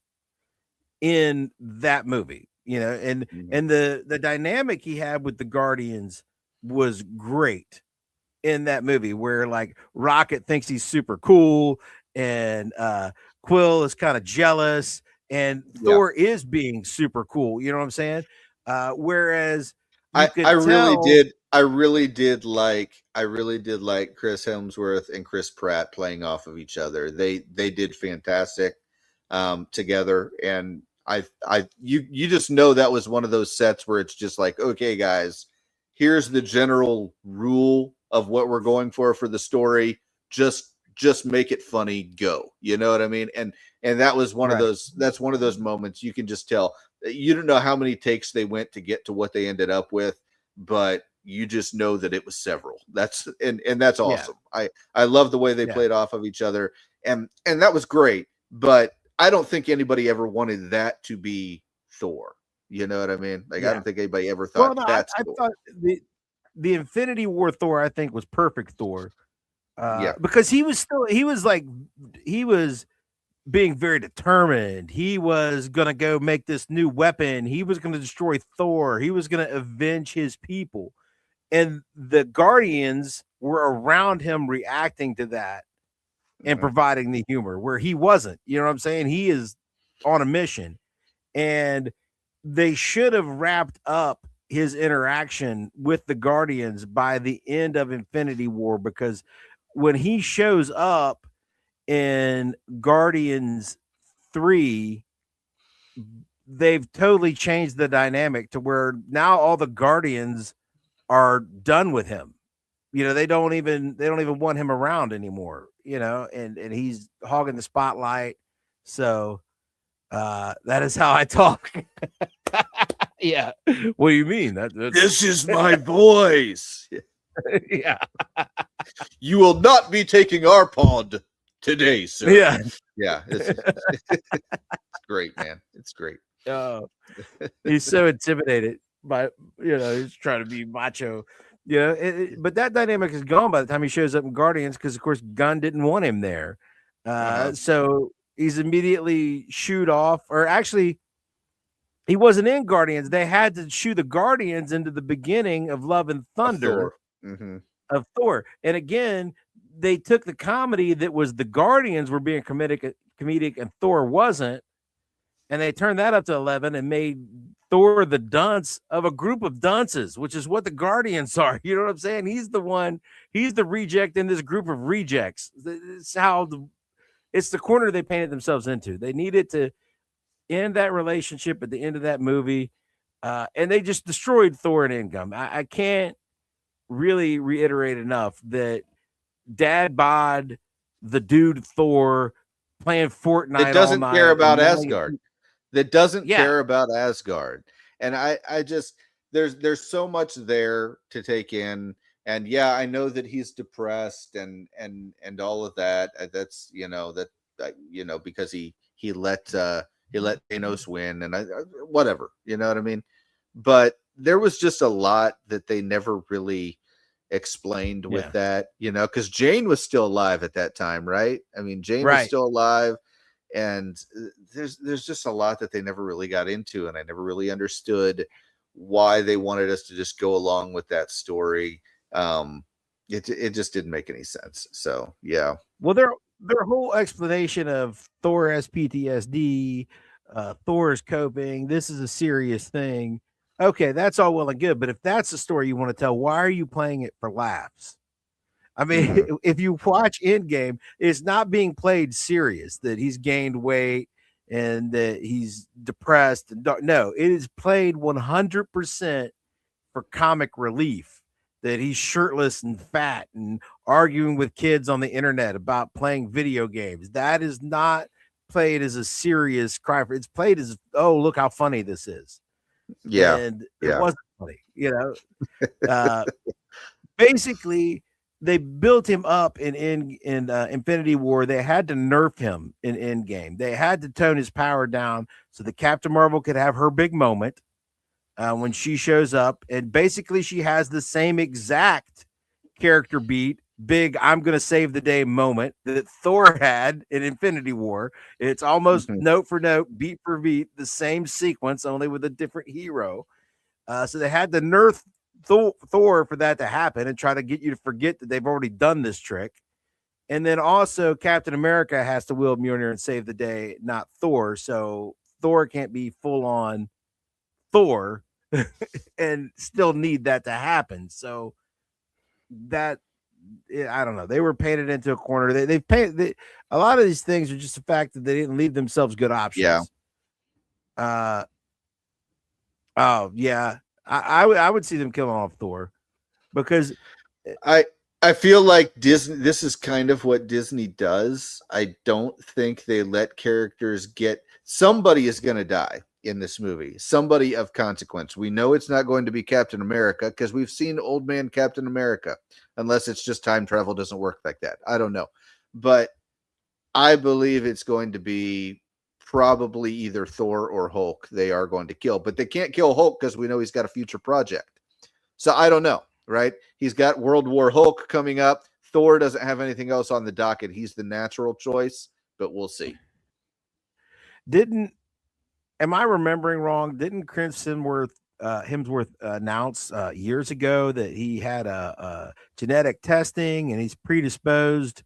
in that movie, and the dynamic he had with the Guardians was great in that movie, where like Rocket thinks he's super cool, and Quill is kind of jealous, and Thor is being super cool. You know what I'm saying? Whereas I really did like Chris Hemsworth and Chris Pratt playing off of each other. They did fantastic together, and you just know that was one of those sets where it's just like, okay, guys, here's the general rule of what we're going for the story. Just make it funny, go. You know what I mean? And that was one of those. That's one of those moments you can just tell. You don't know how many takes they went to get to what they ended up with, but you just know that it was several. That's awesome. I love the way they played off of each other, and that was great. But I don't think anybody ever wanted that to be Thor. You know what I mean? Like, I don't think anybody ever thought that's I Thor. thought the Infinity War Thor, I think, was perfect Thor. Because he was being very determined. He was going to go make this new weapon. He was going to destroy Thor. He was going to avenge his people. And the Guardians were around him, reacting to that and providing the humor, where he wasn't. You know what I'm saying? He is on a mission. And they should have wrapped up his interaction with the Guardians by the end of Infinity War, because when he shows up in Guardians 3, they've totally changed the dynamic to where now all the Guardians are done with him. They don't even want him around anymore, and he's hogging the spotlight. So that is how I talk. Yeah. What do you mean? This is my voice. Yeah. You will not be taking our pod today, sir. Yeah. Yeah. It's great, man. It's great. He's so intimidated by, he's trying to be macho. But that dynamic is gone by the time he shows up in Guardians, because of course Gunn didn't want him there. So he's immediately shooed off, or actually he wasn't in Guardians. They had to shoot the Guardians into the beginning of Love and Thunder of Thor. And again, they took the comedy that was the Guardians were being comedic and Thor wasn't, and they turned that up to 11 and made Thor the dunce of a group of dunces, which is what the Guardians are. You know what I'm saying? He's the reject in this group of rejects. It's the corner they painted themselves into. They needed to end that relationship at the end of that movie, and they just destroyed Thor and Endgame. I can't really reiterate enough that Dad bod, the dude Thor, playing Fortnite, that doesn't all care night, about Asgard. That doesn't care about Asgard. And I just there's so much there to take in. And yeah, I know that he's depressed and all of that. That's because he let Thanos win, and whatever, you know what I mean? But there was just a lot that they never really explained with Yeah. that, because Jane was still alive at that time, right? I mean, Jane was Right. still alive, and there's just a lot that they never really got into, and I never really understood why they wanted us to just go along with that story. It just didn't make any sense. So yeah. Well, their whole explanation of Thor has PTSD, Thor is coping. This is a serious thing. Okay, that's all well and good, but if that's the story you want to tell, why are you playing it for laughs? I mean, Mhm. if you watch Endgame, it's not being played serious that he's gained weight and that he's depressed. And no, it is played 100% for comic relief. That he's shirtless and fat and arguing with kids on the internet about playing video games. That is not played as a serious cry for. It's played as, oh, look how funny this is, Yeah. and it Yeah. wasn't funny. Basically they built him up in Infinity War. They had to nerf him in Endgame. They had to tone his power down so that Captain Marvel could have her big moment when she shows up, and basically she has the same exact character beat, big I'm gonna save the day moment that Thor had in Infinity War. It's almost Mhm. note for note, beat for beat, the same sequence, only with a different hero. So they had to nerf Thor for that to happen and try to get you to forget that they've already done this trick. And then also Captain America has to wield Mjolnir and save the day, not Thor. So Thor can't be full on Thor and still need that to happen. So that I don't know. They were painted into a corner. They've painted a lot of these things are just the fact that they didn't leave themselves good Yeah. options. Oh yeah, I would see them killing off Thor because I I feel like Disney, this is kind of what Disney does. I don't think they let characters get, somebody is going to die in this movie, somebody of consequence. We know it's not going to be Captain America because we've seen old man Captain America, unless it's just time travel doesn't work like that. I don't know. But I believe it's going to be probably either Thor or Hulk they are going to kill, but they can't kill Hulk because we know he's got a future project. So I don't know, right? He's got World War Hulk coming up. Thor doesn't have anything else on the docket. He's the natural choice, but we'll see. didn't am I remembering wrong? Didn't Chris Hemsworth announce years ago that he had a genetic testing and he's predisposed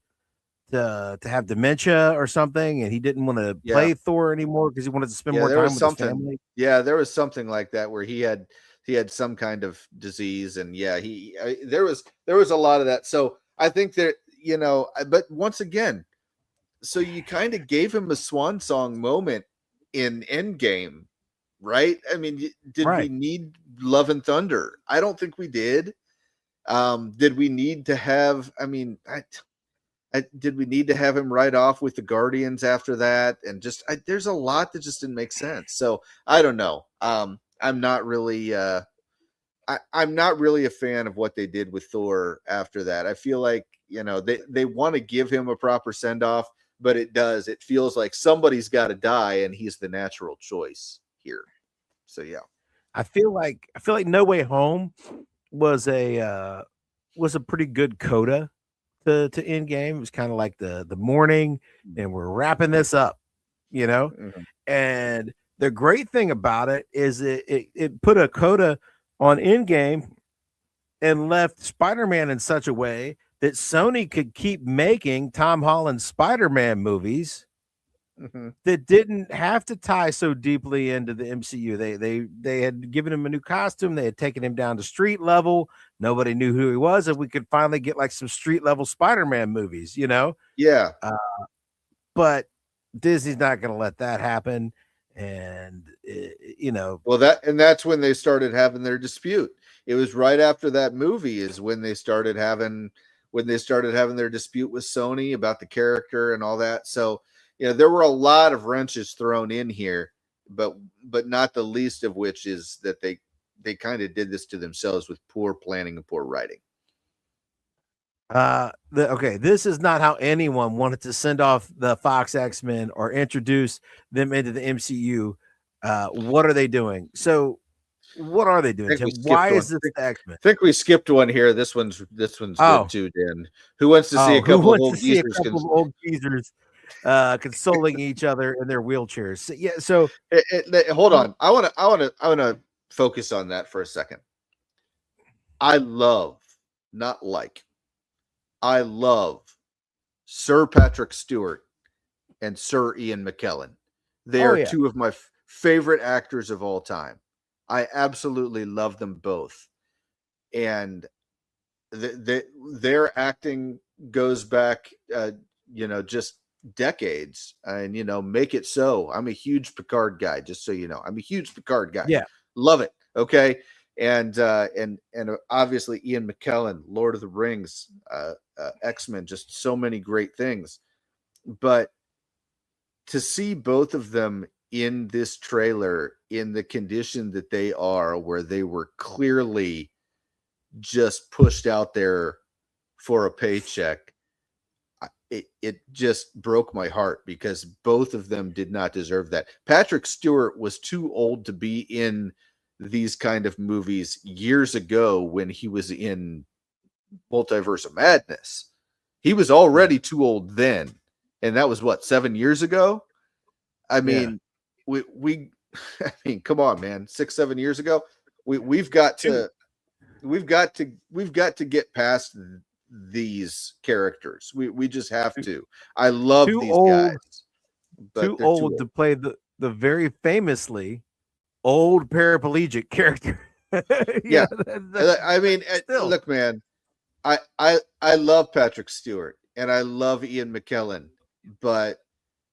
to have dementia or something, and he didn't want to Yeah. play Thor anymore because he wanted to spend Yeah, more there time was with his something. family? Yeah, there was something like that where he had some kind of disease, and yeah, there was a lot of that. So I think that, but once again, so you kind of gave him a swan song moment in Endgame, right? I mean, did we Right. need Love and Thunder? I don't think we did. Did we need to have? I mean, did we need to have him right off with the Guardians after that? And just there's a lot that just didn't make sense. So I don't know. I'm not really. I'm not really a fan of what they did with Thor after that. I feel like they want to give him a proper send off, but it feels like somebody's got to die, and he's the natural choice here. So yeah. I feel like No Way Home was a pretty good coda to Endgame. It was kind of like the morning, and we're wrapping this up, you know. Mhm. And the great thing about it is it put a coda on Endgame and left Spider-Man in such a way that Sony could keep making Tom Holland Spider-Man movies Mhm. that didn't have to tie so deeply into the MCU. They had given him a new costume. They had taken him down to street level. Nobody knew who he was, and we could finally get like some street level Spider-Man movies, you know. Yeah. But Disney's not going to let that happen, and Well, that's when they started having their dispute. It was right after that movie is when they started having their dispute with Sony about the character and all that. So, there were a lot of wrenches thrown in here, but not the least of which is that they kind of did this to themselves with poor planning and poor writing. okay, this is not how anyone wanted to send off the Fox X-Men or introduce them into the MCU. What are they doing? So What are they doing, Tim? Why is this the X-Men? I think we skipped one here. This one's good too, Dan. Who wants to see a who couple of wants old to see a geezers? couple of old geezers consoling each other in their wheelchairs? So, yeah. So hold on. I want to focus on that for a second. I love Sir Patrick Stewart and Sir Ian McKellen. They are two of my favorite actors of all time. I absolutely love them both. And their acting goes back, just decades. And, make it so. I'm a huge Picard guy, just so you know. I'm a huge Picard guy. Yeah. Love it. Okay. And obviously Ian McKellen, Lord of the Rings, X-Men, just so many great things. But to see both of them in this trailer in the condition that they are, where they were clearly just pushed out there for a paycheck, it just broke my heart, because both of them did not deserve that. Patrick Stewart was too old to be in these kind of movies years ago when he was in Multiverse of Madness. He was already too old then. And that was what, 7 years ago? I mean, we I mean, come on, man. 6-7 years ago. We've got to get past these characters. We just have to. I love these guys. But too old to play the very famously old paraplegic character. Yeah. I mean, look, man, I love Patrick Stewart and I love Ian McKellen, but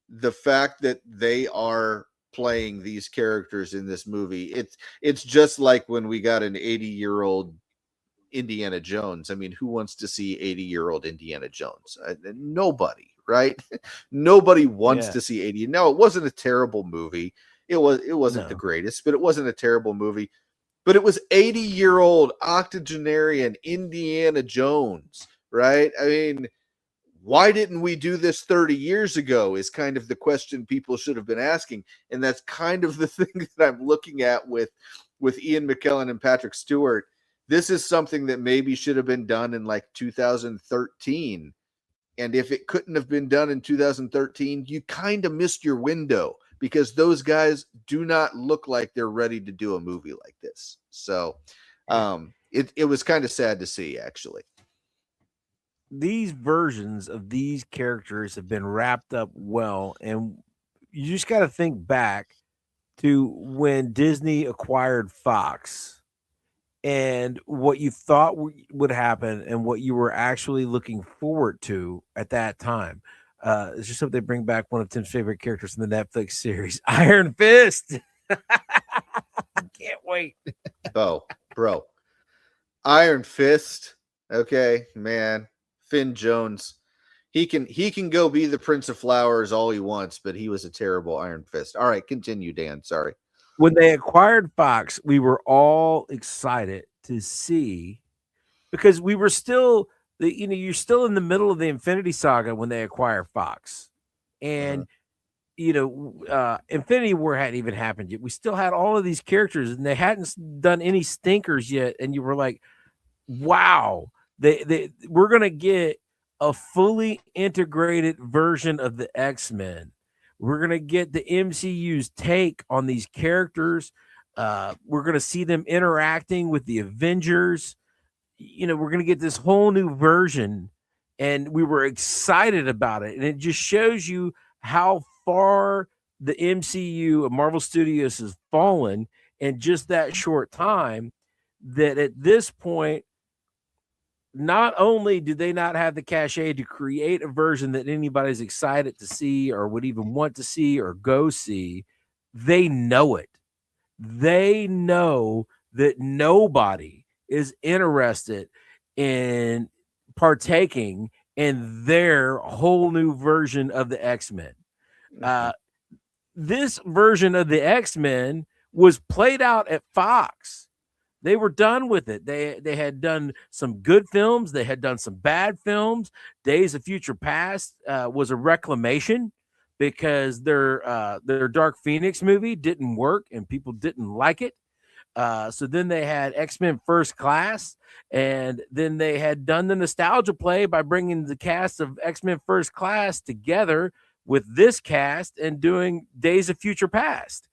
the fact that they are playing these characters in this movie, it's just like when we got an 80-year-old Indiana Jones. I mean, who wants to see 80-year-old Indiana Jones? Nobody, right? Nobody wants to see 80. No, it wasn't a terrible movie. It wasn't the greatest, but it wasn't a terrible movie. But it was 80-year-old octogenarian Indiana Jones, right? I mean, why didn't we do this 30 years ago is kind of the question people should have been asking. And that's kind of the thing that I'm looking at with Ian McKellen and Patrick Stewart. This is something that maybe should have been done in like 2013. And if it couldn't have been done in 2013, you kind of missed your window, because those guys do not look like they're ready to do a movie like this. So it was kind of sad to see, actually. These versions of these characters have been wrapped up well, and you just got to think back to when Disney acquired Fox and what you thought would happen and what you were actually looking forward to at that time. It's just hope they bring back one of Tim's favorite characters in the Netflix series, Iron Fist. Can't wait. Oh, bro. Iron Fist. Okay, man. Finn Jones. He can go be the Prince of Flowers all he wants, but he was a terrible Iron Fist. All right, continue, Dan. Sorry. When they acquired Fox, we were all excited to see, because we were still you're still in the middle of the Infinity Saga when they acquire Fox, and Infinity War hadn't even happened yet. We still had all of these characters, and they hadn't done any stinkers yet. And you were like, "Wow, we're gonna get a fully integrated version of the X-Men. We're gonna get the MCU's take on these characters. We're gonna see them interacting with the Avengers. We're going to get this whole new version," and we were excited about it. And it just shows you how far the MCU of Marvel Studios has fallen in just that short time, that at this point, not only do they not have the cachet to create a version that anybody's excited to see or would even want to see or go see, they know it. They know that nobody is interested in partaking in their whole new version of the X-Men. This version of the X-Men was played out at Fox. They were done with it. They had done some good films. They had done some bad films. Days of Future Past was a reclamation, because their Dark Phoenix movie didn't work and people didn't like it. So then they had X-Men First Class, and then they had done the nostalgia play by bringing the cast of X-Men First Class together with this cast and doing Days of Future Past.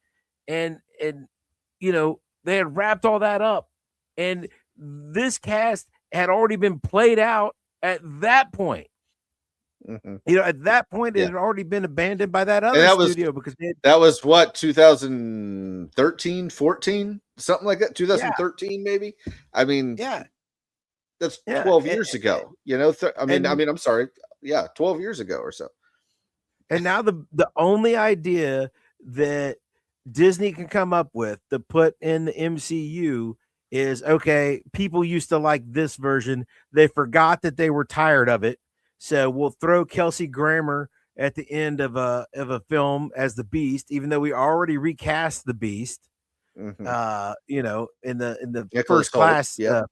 And they had wrapped all that up, and this cast had already been played out at that point. At that point, it had already been abandoned by that other studio because that was what, 2013, 14, something like that. 2013, maybe. I mean, that's 12 years ago. I'm sorry, 12 years ago or so. And now the only idea that Disney can come up with to put in the MCU is, okay, people used to like this version. They forgot that they were tired of it. So we'll throw Kelsey Grammer at the end of a film as the Beast, even though we already recast the Beast. In the Nicholas First Class film.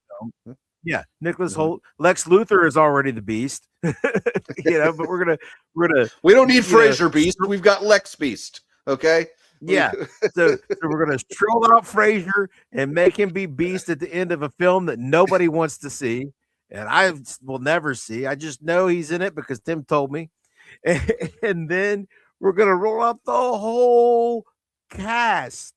Yeah, Nicholas Hoult. Lex Luthor is already the Beast. But we're gonna we don't need Fraser Beast. We've got Lex Beast. Okay. Yeah. So we're gonna troll out Fraser and make him be Beast at the end of a film that nobody wants to see. And I will never see. I just know he's in it because Tim told me. And then we're going to roll out the whole cast,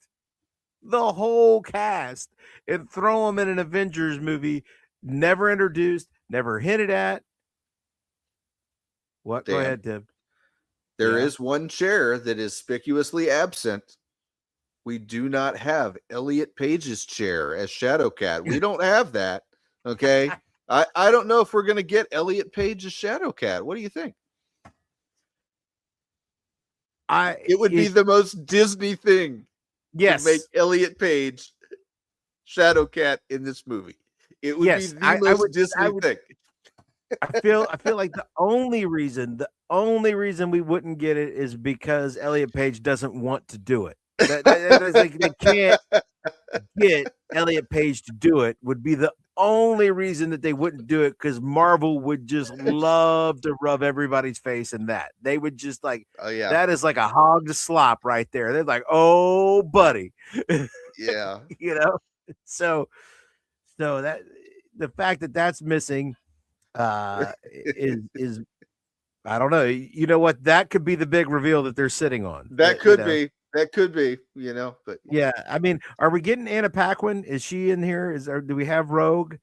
and throw them in an Avengers movie, never introduced, never hinted at. What? Dan, go ahead, Tim. There is one chair that is conspicuously absent. We do not have Elliot Page's chair as Shadowcat. We don't have that. Okay. I don't know if we're going to get Elliot Page as Shadowcat. What do you think? It would be the most Disney thing. Yes. To make Elliot Page Shadowcat in this movie. It would be the most Disney thing. I feel like the only reason we wouldn't get it is because Elliot Page doesn't want to do it. They can't get Elliot Page to do it would be the only reason that they wouldn't do it, because Marvel would just love to rub everybody's face in that. They would just that is like a hog to slop right there. They're like, oh, buddy. Yeah. So that the fact that that's missing is I don't know. You know what? That could be the big reveal that they're sitting on. That could be. That could be, but yeah. I mean, are we getting Anna Paquin? Is she in here? Do we have Rogue?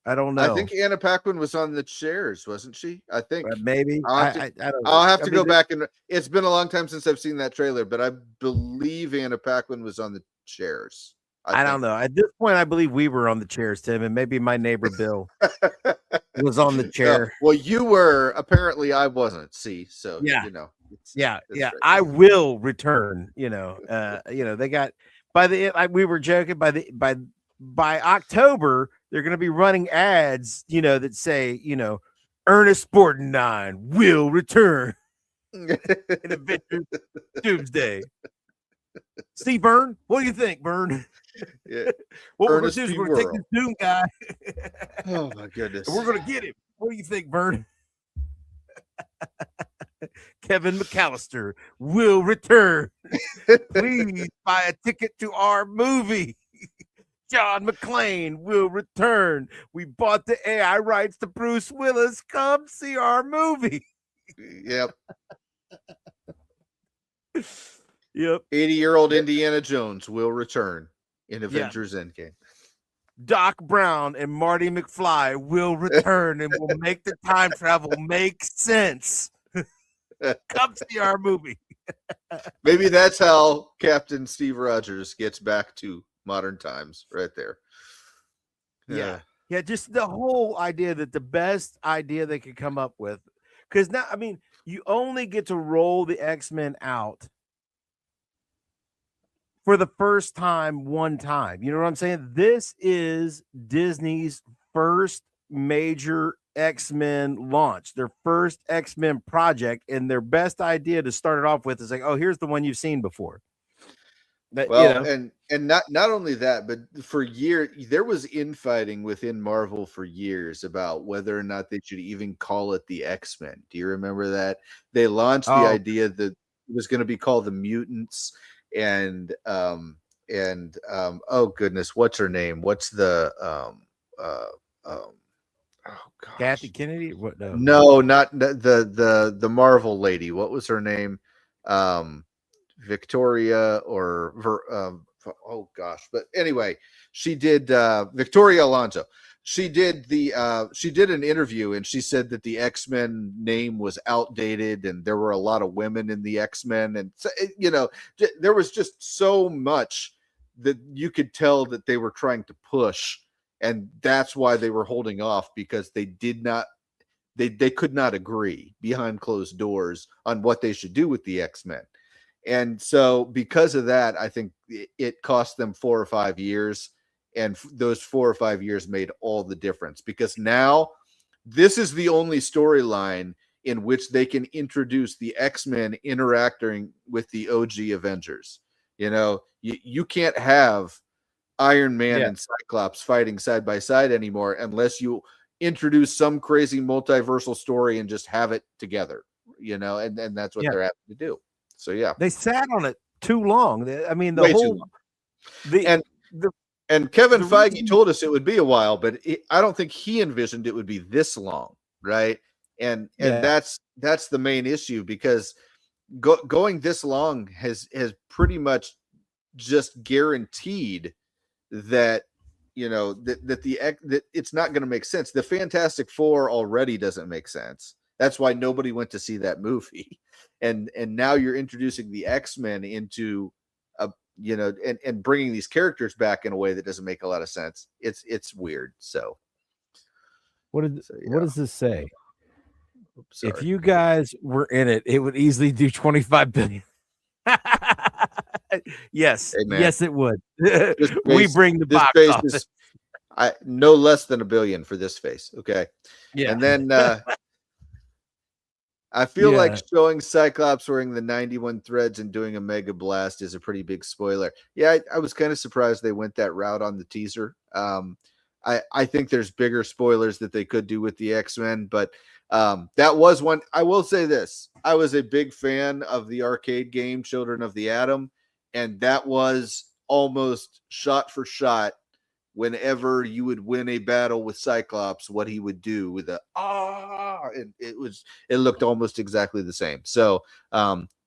I don't know. I think Anna Paquin was on the chairs, wasn't she? I think maybe. I don't know. I'll have to go back, and it's been a long time since I've seen that trailer, but I believe Anna Paquin was on the chairs. I don't know. At this point, I believe we were on the chairs, Tim, and maybe my neighbor Bill was on the chair. Well, you were. Apparently, I wasn't. See, so yeah. I will return. They got by the we were joking by October they're going to be running ads, that say, Ernest Borgnine will return in Avengers Doomsday. Steve Byrne, what do you think, Byrne? Yeah. What we're going to do is we're going to take this Doom guy. Oh my goodness. We're going to get him. What do you think, Byrne? Kevin McAllister will return. Please buy a ticket to our movie. John McClane will return. We bought the AI rights to Bruce Willis. Come see our movie. Yep. Yep. 80-year-old Indiana Jones will return in Avengers Endgame. Doc Brown and Marty McFly will return and will make the time travel make sense. Come see our movie. Maybe that's how Captain Steve Rogers gets back to modern times right there. Yeah. Just the whole idea that the best idea they could come up with, because now, I mean, you only get to roll the X-Men out for the first time one time. You know what I'm saying? This is Disney's first major X-Men launch, their first X-Men project, and their best idea to start it off with is like, oh, here's the one you've seen before. But, and not only that, but for years there was infighting within Marvel for years about whether or not they should even call it the X-Men. Do you remember that? They launched the idea that it was going to be called the Mutants, and and oh goodness, what's her name? What's the oh Kathy gosh, Kennedy? What? No. no, not the Marvel lady. What was her name? Victoria or oh gosh, but anyway, she did Victoria Alonso. She did an interview, and she said that the X-Men name was outdated and there were a lot of women in the X-Men, and there was just so much that you could tell that they were trying to push, and that's why they were holding off, because they could not agree behind closed doors on what they should do with the X-Men. And so because of that, I think it cost them 4 or 5 years. And those 4 or 5 years made all the difference, because now this is the only storyline in which they can introduce the X-Men interacting with the OG Avengers. You can't have Iron Man and Cyclops fighting side by side anymore unless you introduce some crazy multiversal story and just have it together, and that's what they're having to do. So yeah, they sat on it too long. I mean, way too long. And Kevin Feige told us it would be a while, but I don't think he envisioned it would be this long, right? And that's the main issue, because going this long has pretty much just guaranteed that that it's not going to make sense. The Fantastic Four already doesn't make sense. That's why nobody went to see that movie. And now you're introducing the X-Men into and bringing these characters back in a way that doesn't make a lot of sense. It's weird. So what does this say? Oops, if you guys were in it, it would easily do 25 billion. Yes, yes, it would. We bring the box office. No less than $1 billion for this face. Okay. Yeah. And then I feel like showing Cyclops wearing the 91 threads and doing a mega blast is a pretty big spoiler. Yeah, I was kind of surprised they went that route on the teaser. I think there's bigger spoilers that they could do with the X-Men, but that was one. I will say this. I was a big fan of the arcade game Children of the Atom, and that was almost shot for shot. Whenever you would win a battle with Cyclops, what he would do with and it looked almost exactly the same. So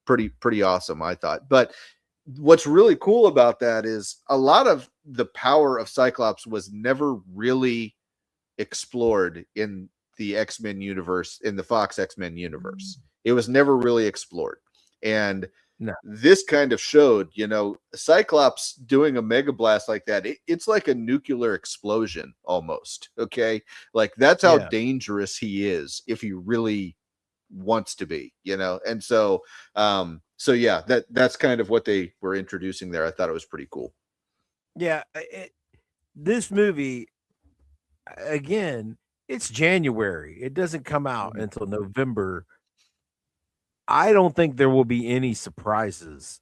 pretty awesome, I thought. But what's really cool about that is a lot of the power of Cyclops was never really explored in the X-Men universe, in the Fox X-Men universe. It was never really explored. And this kind of showed, Cyclops doing a mega blast like that. It's like a nuclear explosion almost. Okay. Like that's how dangerous he is if he really wants to be, And so, that's kind of what they were introducing there. I thought it was pretty cool. Yeah. This movie, again, it's January. It doesn't come out until November. I don't think there will be any surprises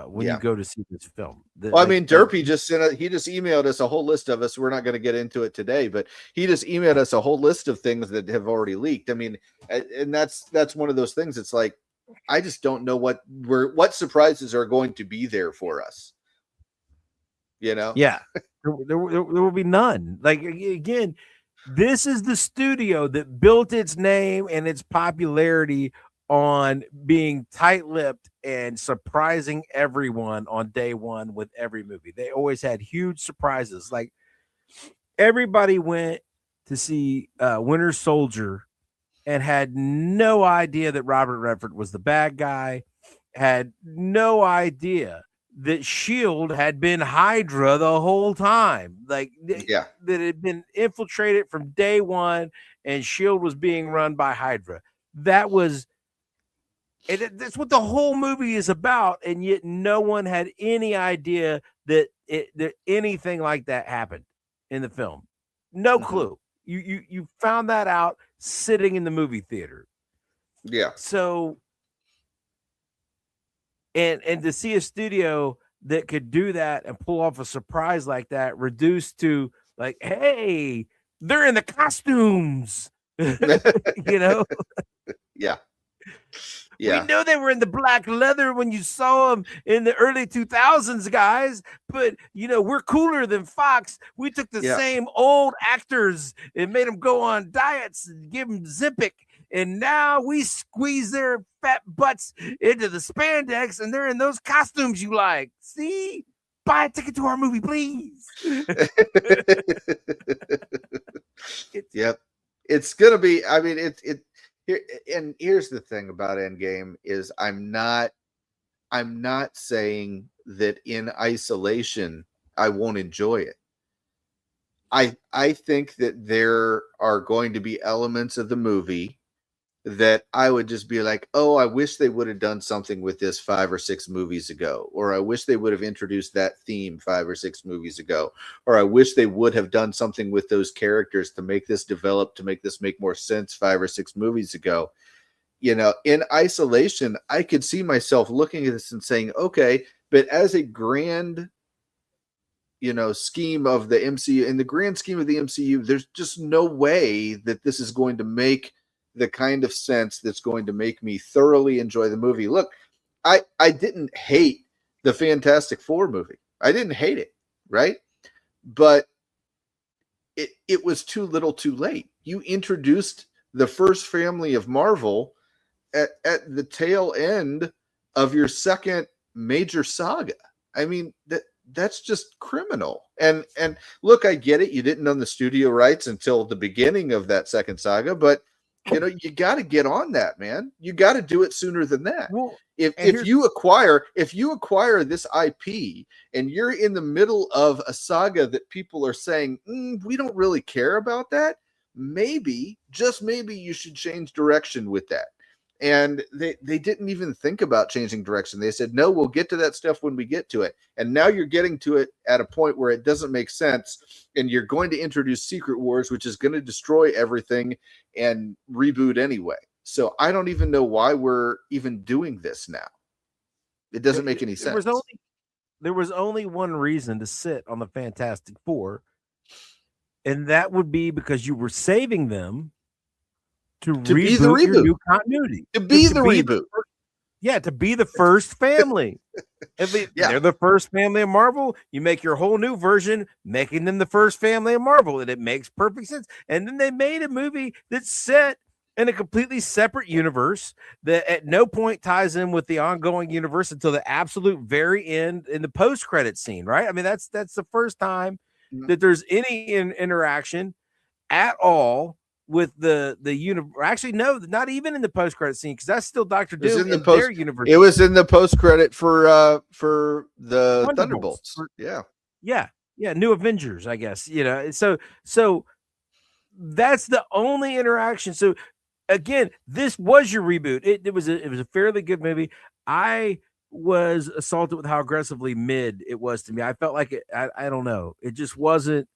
when you go to see this film. Well, I mean, Derpy just emailed us a whole list of us. We're not going to get into it today, but he just emailed us a whole list of things that have already leaked. I mean, and that's one of those things. It's like, I just don't know what surprises are going to be there for us. Yeah, there will be none. Like, again, this is the studio that built its name and its popularity on being tight-lipped and surprising everyone on day one with every movie. They always had huge surprises. Like, everybody went to see Winter Soldier and had no idea that Robert Redford was the bad guy, had no idea that S.H.I.E.L.D. had been Hydra the whole time. Like, that it had been infiltrated from day one, and S.H.I.E.L.D. was being run by Hydra. That was... And that's what the whole movie is about, and yet no one had any idea that anything like that happened in the film. No clue. You found that out sitting in the movie theater. Yeah. So, and to see a studio that could do that and pull off a surprise like that, reduced to like, hey, they're in the costumes, Yeah. Yeah. know they were in the black leather when you saw them in the early 2000s, guys. But we're cooler than Fox. We took the same old actors and made them go on diets and give them Zipic. And now we squeeze their fat butts into the spandex, and they're in those costumes you like. See? Buy a ticket to our movie, please. Yep. It's gonna be. I mean, here. And here's the thing about Endgame is I'm not saying that in isolation I won't enjoy it. I think that there are going to be elements of the movie that I would just be like, oh, I wish they would have done something with this 5 or 6 movies ago, or I wish they would have introduced that theme 5 or 6 movies ago, or I wish they would have done something with those characters to make this develop, to make this make more sense 5 or 6 movies ago. In isolation, I could see myself looking at this and saying, okay, but as a grand scheme of the MCU, in the grand scheme of the MCU, there's just no way that this is going to make the kind of sense that's going to make me thoroughly enjoy the movie. Look, I didn't hate the Fantastic Four movie. I didn't hate it, right? But it was too little too late. You introduced the first family of Marvel at the tail end of your second major saga. I mean, that's just criminal. And look, I get it. You didn't own the studio rights until the beginning of that second saga, but you got to get on that, man. You got to do it sooner than that. Well, if you acquire this IP and you're in the middle of a saga that people are saying, we don't really care about that, maybe, just maybe, you should change direction with that. And they didn't even think about changing direction. They said, no, we'll get to that stuff when we get to it. And now you're getting to it at a point where it doesn't make sense. And you're going to introduce Secret Wars, which is going to destroy everything and reboot anyway. So I don't even know why we're even doing this now. It doesn't make any sense. There was only one reason to sit on the Fantastic Four. And that would be because you were saving them to be the reboot. Your new continuity. To be the reboot. To be the first family. They're the first family of Marvel. You make your whole new version, making them the first family of Marvel, and it makes perfect sense. And then they made a movie that's set in a completely separate universe that at no point ties in with the ongoing universe until the absolute very end in the post-credit scene, right? I mean, that's the first time that there's any interaction at all with the universe. Actually, no, not even in the post credit scene, because that's still Dr. Doom in their universe. It was in the post credit for the Thunderbolts. New Avengers, I guess. So that's the only interaction. So again, this was your reboot. It was a fairly good movie. I was assaulted with how aggressively mid it was to me. I felt like it. I don't know. It just wasn't.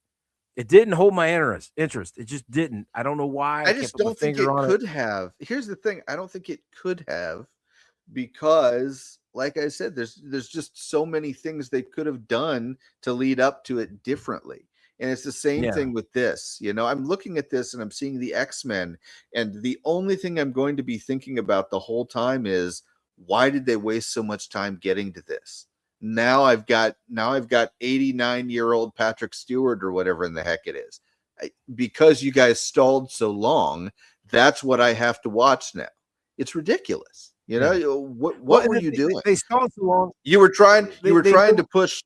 It didn't hold my interest. It just didn't. I don't know why. I just don't think it could have. Here's the thing. I don't think it could have, because, like I said, there's just so many things they could have done to lead up to it differently. And it's the same thing with this. I'm looking at this and I'm seeing the X-Men, and the only thing I'm going to be thinking about the whole time is, why did they waste so much time getting to this? Now I've got 89-year-old Patrick Stewart or whatever in the heck it is. Because you guys stalled so long, that's what I have to watch now. It's ridiculous. What were you doing? They stalled so long. You were trying to push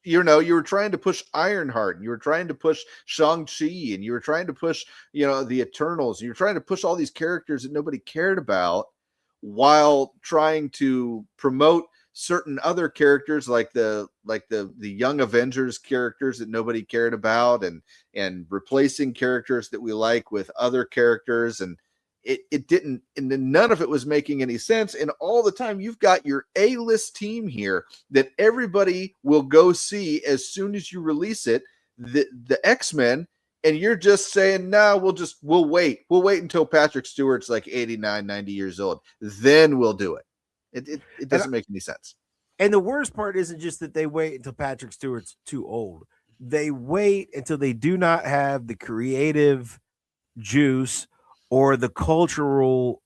Ironheart, and you were trying to push Shang-Chi, and you were trying to push, the Eternals. You were trying to push all these characters that nobody cared about, while trying to promote certain other characters like the young Avengers characters that nobody cared about, and replacing characters that we like with other characters, and it didn't, and none of it was making any sense. And all the time you've got your A-list team here that everybody will go see as soon as you release it, the X-Men, and you're just saying, no, we'll wait until Patrick Stewart's like 89, 90 years old, then we'll do it. It doesn't make any sense. And the worst part isn't just that they wait until Patrick Stewart's too old. They wait until they do not have the creative juice or the cultural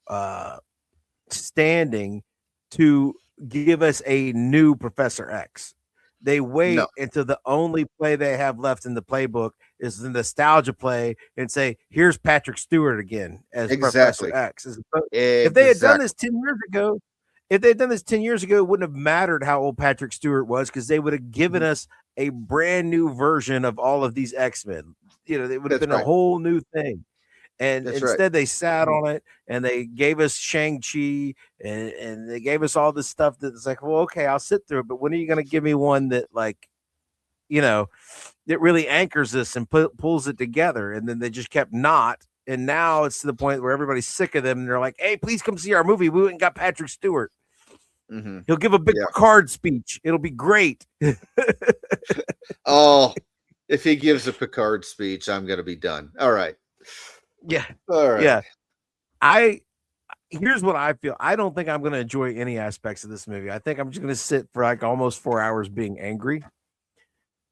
standing to give us a new Professor X. They No, wait until the only play they have left in the playbook is the nostalgia play and say, here's Patrick Stewart again as Professor exactly. X. If they had done Exactly. this 10 years ago, if they had done this 10 years ago, it wouldn't have mattered how old Patrick Stewart was because they would have given us a brand new version of all of these X-Men. You know, it would have That's been a right. whole new thing. And That's right. instead, they sat on it and they gave us Shang-Chi and they gave us all this stuff that's like, well, okay, I'll sit through it. But when are you going to give me one that, like, you know, that really anchors this and pulls it together? And then they just kept not. And now it's to the point where everybody's sick of them. And they're like, hey, please come see our movie. We went and got Patrick Stewart. He'll give a big Picard speech. It'll be great. Oh, if he gives a Picard speech, I'm going to be done. All right. Yeah. All right. Yeah. Here's what I feel. I don't think I'm going to enjoy any aspects of this movie. I think I'm just going to sit for like almost 4 hours being angry.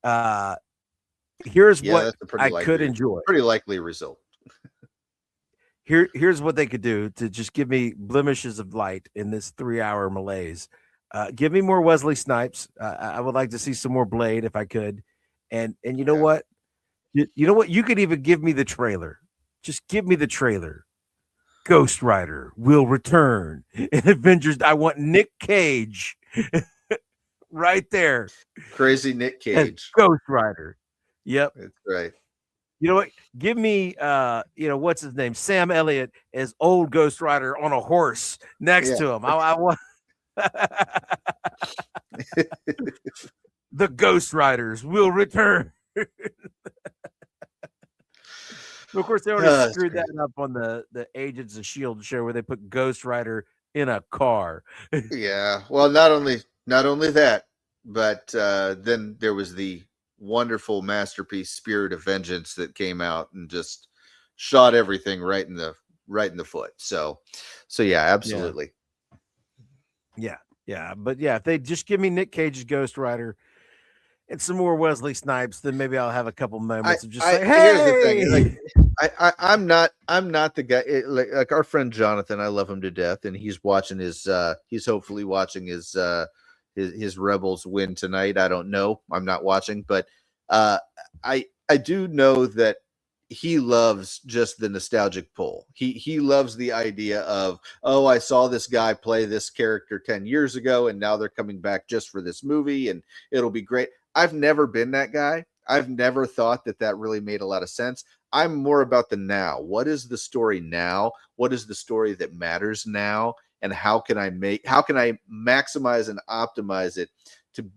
Here's what I could enjoy. Pretty likely result. Here's what they could do to just give me blemishes of light in this 3-hour malaise. Give me more Wesley Snipes. I would like to see some more Blade if I could. And you know what? You know what? You could even give me the trailer. Just give me the trailer. Ghost Rider will return in Avengers. I want Nick Cage right there. Crazy Nick Cage. Ghost Rider. Yep. That's right. You know what? Give me, what's his name? Sam Elliott as old Ghost Rider on a horse next to him. I want the Ghost Riders will return. Of course, they already screwed that up on the Agents of S.H.I.E.L.D. show where they put Ghost Rider in a car. Yeah. Well, not only that, but then there was the wonderful masterpiece Spirit of Vengeance that came out and just shot everything right in the foot. So yeah, absolutely. Yeah. But yeah, if they just give me Nick Cage's Ghost Rider and some more Wesley Snipes, then maybe I'll have a couple moments of just hey. Here's the thing. Like, I'm not the guy. Like our friend Jonathan, I love him to death, and he's watching he's hopefully watching his Rebels win tonight. I don't know. I'm not watching, but I do know that he loves just the nostalgic pull. He loves the idea of, oh, I saw this guy play this character 10 years ago, and now they're coming back just for this movie, and it'll be great. I've never been that guy. I've never thought that really made a lot of sense. I'm more about the now. What is the story now? What is the story that matters now? And how can I maximize and optimize it to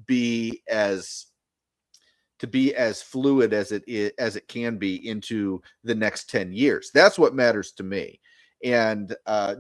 be as fluid as it can be into the next 10 years? That's what matters to me. And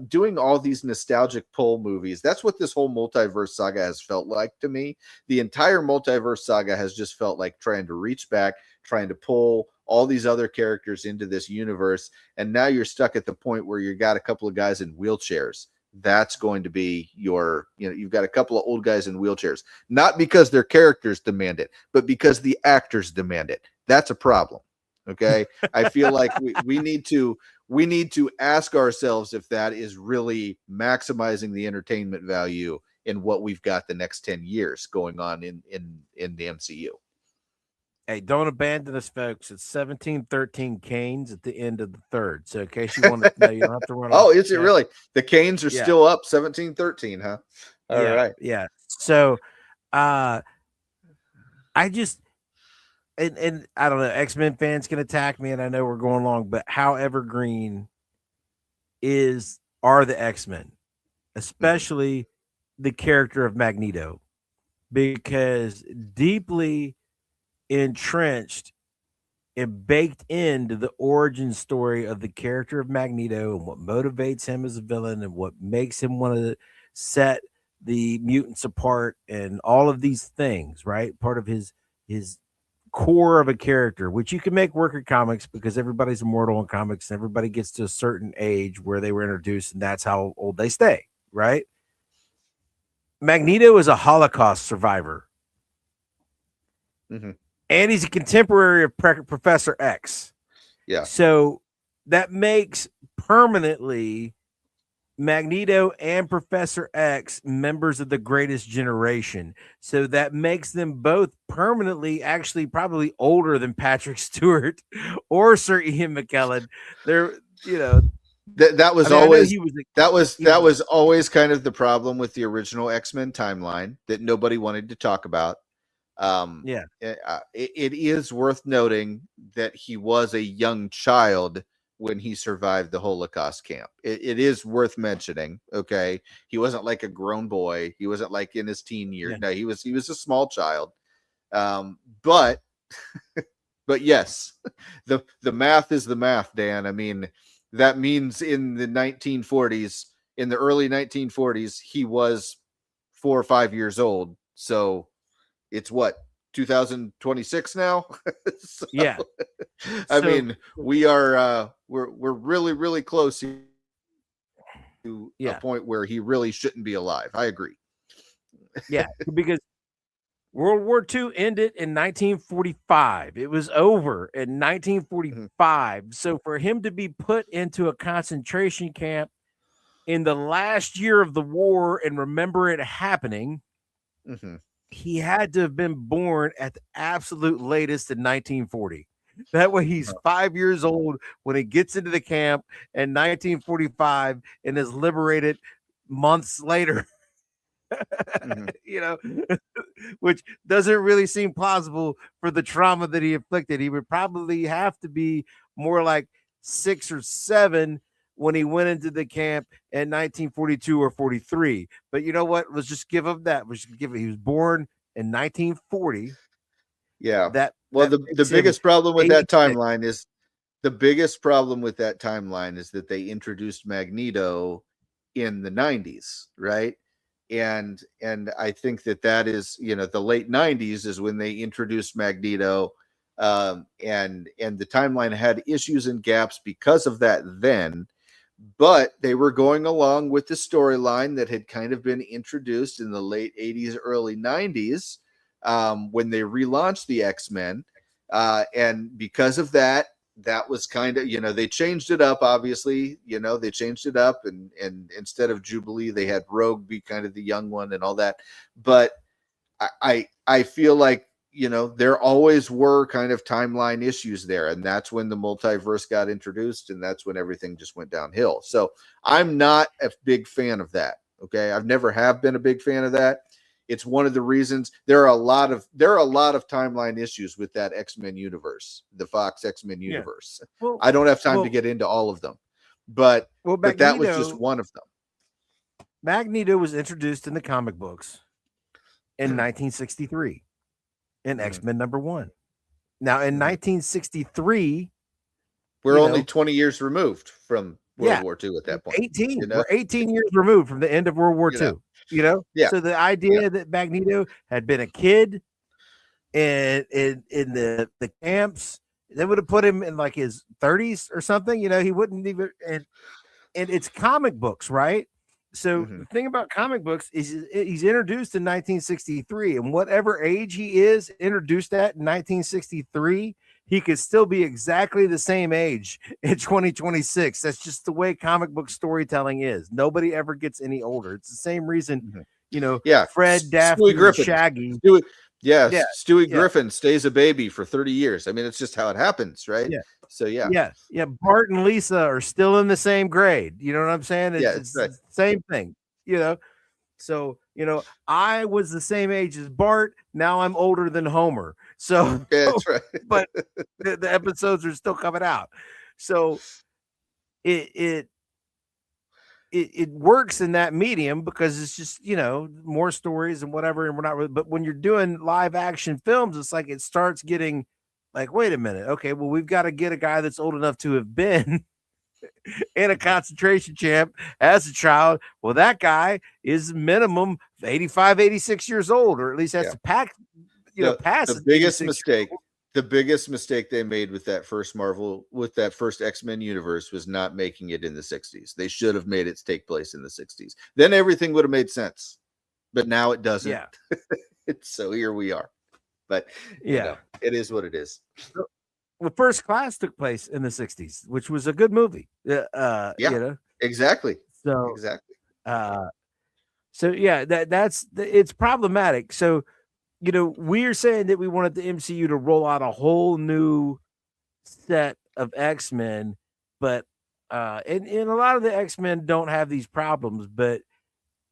doing all these nostalgic pull movies, that's what this whole multiverse saga has felt like to me. The entire multiverse saga has just felt like trying to reach back, trying to pull all these other characters into this universe. And now you're stuck at the point where you got a couple of guys in wheelchairs. That's going to be you've got a couple of old guys in wheelchairs, not because their characters demand it, but because the actors demand it. That's a problem. Okay. I feel like we need to ask ourselves if that is really maximizing the entertainment value in what we've got the next 10 years going on in the MCU. Hey, don't abandon us, folks. It's 1713 Canes at the end of the third. So in case you want to know, you don't have to run. Oh, is it really? The Canes are still up 1713, huh? All right. Yeah. So I just and I don't know, X-Men fans can attack me, and I know we're going long, but how evergreen are the X-Men, especially the character of Magneto, because deeply entrenched and baked into the origin story of the character of Magneto and what motivates him as a villain and what makes him want to set the mutants apart and all of these things, right? Part of his core of a character, which you can make work in comics because everybody's immortal in comics and everybody gets to a certain age where they were introduced and that's how old they stay, right? Magneto is a Holocaust survivor. And he's a contemporary of Professor X. Yeah. So that makes permanently Magneto and Professor X, members of the Greatest Generation. So that makes them both permanently, actually, probably older than Patrick Stewart or Sir Ian McKellen. They're, That was I mean, I know always he was, he that was, was always kind of the problem with the original X-Men timeline that nobody wanted to talk about. yeah, It is worth noting that he was a young child when he survived the Holocaust camp. It is worth mentioning. Okay, he wasn't like a grown boy. He wasn't like in his teen years. yeah, No, he was a small child. But but yes, the math is the math, Dan. I mean, that means in the 1940s, in the early 1940s, he was 4 or 5 years old. So it's what, 2026 now. So, yeah. I So, mean, we are we're really close to a yeah, point where he really shouldn't be alive. I agree. yeah, because World War II ended in 1945. It was over in Mhm. 1945. So for him to be put into a concentration camp in the last year of the war and remember it happening, Mhm. he had to have been born at the absolute latest in 1940. That way he's 5 years old when he gets into the camp in 1945 and is liberated months later. Mhm. you know, which doesn't really seem plausible for the trauma that he inflicted. He would probably have to be more like 6 or 7 when he went into the camp in 1942 or 43. But you know what? Let's just give him that. He was born in 1940. Yeah. Well, That the makes him biggest problem with that 86. timeline is the biggest problem with that timeline is that they introduced Magneto in the 90s, right? And I think that is, the late 90s is when they introduced Magneto, and the timeline had issues and gaps because of that then, but they were going along with the storyline that had kind of been introduced in the late 80s, early 90s, when they relaunched the X-Men. And because of that, that was kind of, they changed it up, obviously. They changed it up, and instead of Jubilee, they had Rogue be kind of the young one and all that. But I feel like, there always were kind of timeline issues there, and that's when the multiverse got introduced, and that's when everything just went downhill. So I'm not a big fan of that. Okay, I've never have been a big fan of that. It's one of the reasons there are a lot of timeline issues with that X-Men universe, the Fox X-Men Yeah. universe. Well, I don't have time to well, get into all of them, but well, that was just one of Magneto was introduced in the comic books in them. 1963 in Mhm. X-Men #1. Now in Mhm. 1963, We're only 20 years removed from World yeah, War II at we're that point. 18. We're 18 years removed from the end of World War You know, II. yeah, So the yeah, idea that Magneto had been a kid and in the camps, they would have put him in like his 30s or something. He wouldn't even and it's comic books, right? So hmm the thing about comic books is he's introduced in 1963, and whatever age he is introduced at in 1963, he could still be exactly the same age in 2026. That's just the way comic book storytelling is. Nobody ever gets any older. It's the same reason, hmm yeah. Fred, Stewie Daphne, and Griffin, Shaggy. Stewie, yes, Yeah, Stewie yeah, Griffin stays a baby for 30 years. I mean, it's just how it happens, right? yeah. So yeah, Yeah, yeah. Bart and Lisa are still in the same grade. You know what I'm saying? yeah, It's that's right. the same thing. You know, so I was the same age as Bart. Now I'm older than Homer. So, Yeah, that's right. but the episodes are still coming out. So it it it works in that medium because it's just more stories and whatever, and we're not really. But when you're doing live action films, it's like it starts getting like, wait a minute, okay, well we've got to get a guy that's old enough to have been in a concentration camp as a child. Well, that guy is minimum 85, 86 years old, or at least has Yeah. to pass The as biggest 86 years mistake, old. they made with that first X-Men universe was not making it in the 60s. They should have made it take place in the 60s. Then everything would have made sense. But now it doesn't. Yeah. So here we are. But Yeah. it is what it is. Well, First Class took place in the 60s, which was a good movie. Yeah, exactly. So, exactly. uh, so yeah, it's problematic. So, we're saying that we wanted the MCU to roll out a whole new set of X-Men, but and a lot of the X-Men don't have these problems, but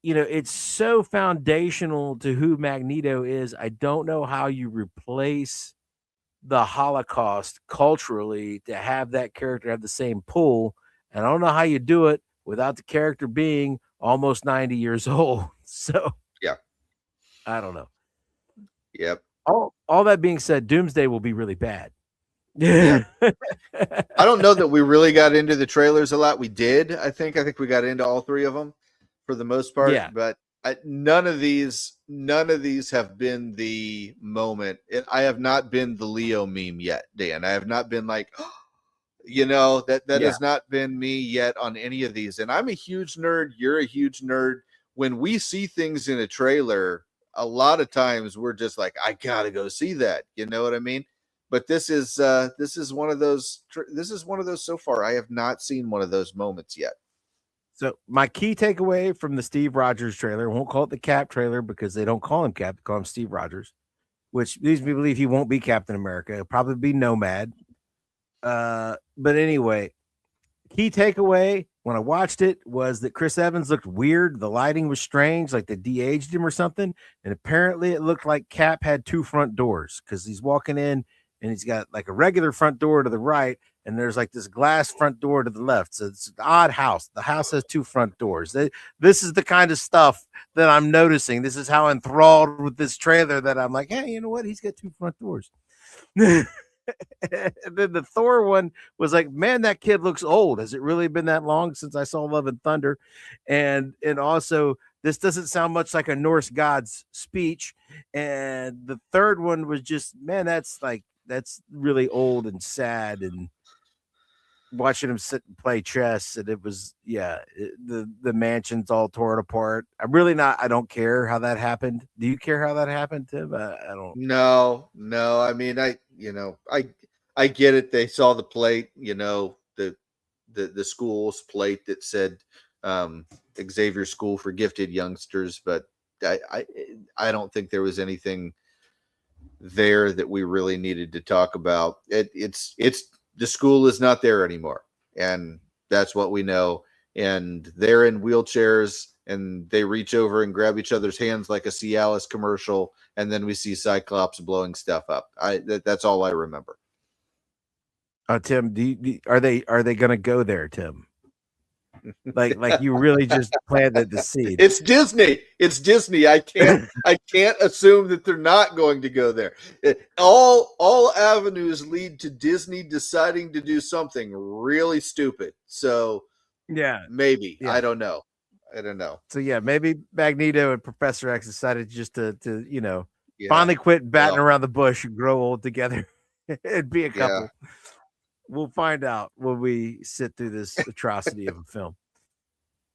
it's so foundational to who Magneto is. I don't know how you replace the Holocaust culturally to have that character have the same pull. And I don't know how you do it without the character being almost 90 years old. So Yeah. I don't know. Yep. All that being said, Doomsday will be really bad. Yeah. I don't know that we really got into the trailers a lot. We did, I think. I think we got into all three of them for the most part. Yeah. But none of these have been the moment. I have not been the Leo meme yet, Dan. I have not been like, that has not been me yet on any of these. And I'm a huge nerd. You're a huge nerd. When we see things in a trailer, a lot of times we're just like, I gotta go see that. You know what I mean? But this is one of those. This is one of those so far. I have not seen one of those moments yet. So my key takeaway from the Steve Rogers trailer, I won't call it the Cap trailer because they don't call him Cap, they call him Steve Rogers, which leads me to believe he won't be Captain America. He'll probably be Nomad. But anyway, key takeaway when I watched it was that Chris Evans looked weird. The lighting was strange, like they de-aged him or something. And apparently it looked like Cap had two front doors because he's walking in and he's got like a regular front door to the right, and there's like this glass front door to the left. So it's an odd house. The house has two front doors. This is the kind of stuff that I'm noticing. This is how enthralled with this trailer that I'm like, hey, you know what? He's got two front doors. And then the Thor one was like, man, that kid looks old. Has it really been that long since I saw Love and Thunder? And also, this doesn't sound much like a Norse god's speech. And the third one was just, man, that's really old and sad. And watching him sit and play chess, and it was the mansion's all torn apart. I don't care how that happened. Do you care how that happened, Tim? I don't. No. I mean, I get it. They saw the plate, the school's plate that said Xavier School for Gifted Youngsters, but I don't think there was anything there that we really needed to talk about. It's the school is not there anymore, and that's what we know. And they're in wheelchairs, and they reach over and grab each other's hands like a Cialis commercial, and then we see Cyclops blowing stuff up. That's all I remember. Tim, are they going to go there, Tim? Like you really just planted the seed. It's Disney. I can't assume that they're not going to go there. All avenues lead to Disney deciding to do something really stupid. So maybe. I don't know. So maybe Magneto and Professor X decided just to finally quit batting around the bush and grow old together and be a couple. Yeah. We'll find out when we sit through this atrocity of a film.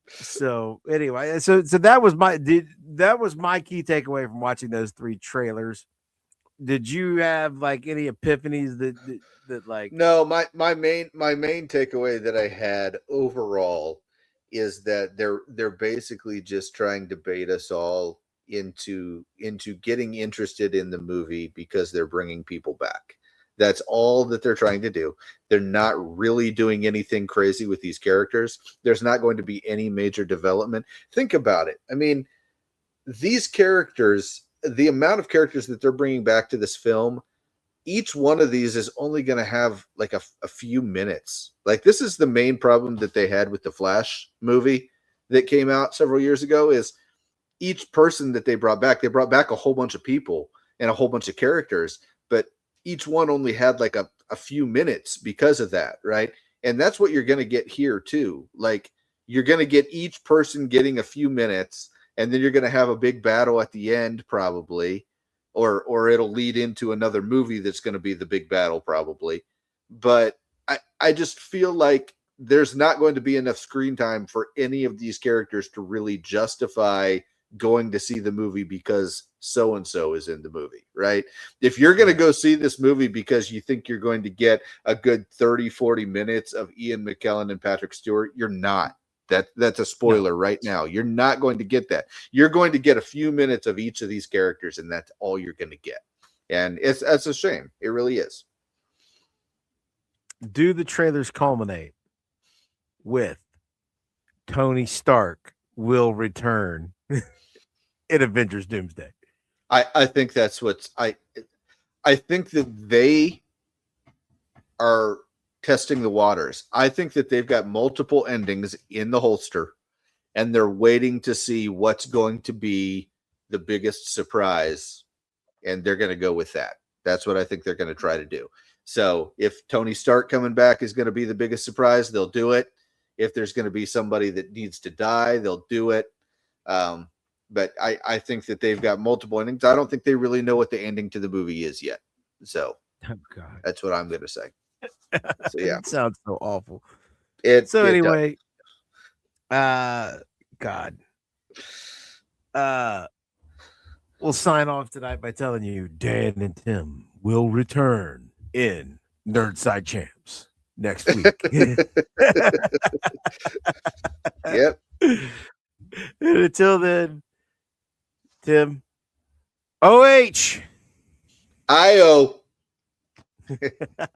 So anyway, so that was my key takeaway from watching those three trailers. Did you have like any epiphanies that like? No, my main takeaway that I had overall is that they're basically just trying to bait us all into getting interested in the movie because they're bringing people back. That's all that they're trying to do. They're not really doing anything crazy with these characters. There's not going to be any major development. Think about it. I mean, these characters, the amount of characters that they're bringing back to this film, each one of these is only going to have like a few minutes. Like, this is the main problem that they had with the Flash movie that came out several years ago, is each person that they brought back a whole bunch of people and a whole bunch of characters, but each one only had like a few minutes because of that, right? And that's what you're going to get here too. Like, you're going to get each person getting a few minutes, and then you're going to have a big battle at the end probably, or it'll lead into another movie that's going to be the big battle probably. But I just feel like there's not going to be enough screen time for any of these characters to really justify going to see the movie because so-and-so is in the movie, right? If you're going to go see this movie because you think you're going to get a good 30, 40 minutes of Ian McKellen and Patrick Stewart, you're not. That's a spoiler right now. You're not going to get that. You're going to get a few minutes of each of these characters, and that's all you're going to get. And that's a shame. It really is. Do the trailers culminate with Tony Stark will return in Avengers Doomsday? I think that's what's I think that they are testing the waters. I think that they've got multiple endings in the holster, and they're waiting to see what's going to be the biggest surprise, and they're going to go with that. That's what I think they're going to try to do. So if Tony Stark coming back is going to be the biggest surprise, they'll do it. If there's going to be somebody that needs to die, they'll do it. But I think that they've got multiple endings. I don't think they really know what the ending to the movie is yet. So that's what I'm going to say. So, yeah. It sounds so awful. Anyway, God. We'll sign off tonight by telling you Dan and Tim will return in Nerdside Champs next week. Yep. And until then, Tim, OH. IO.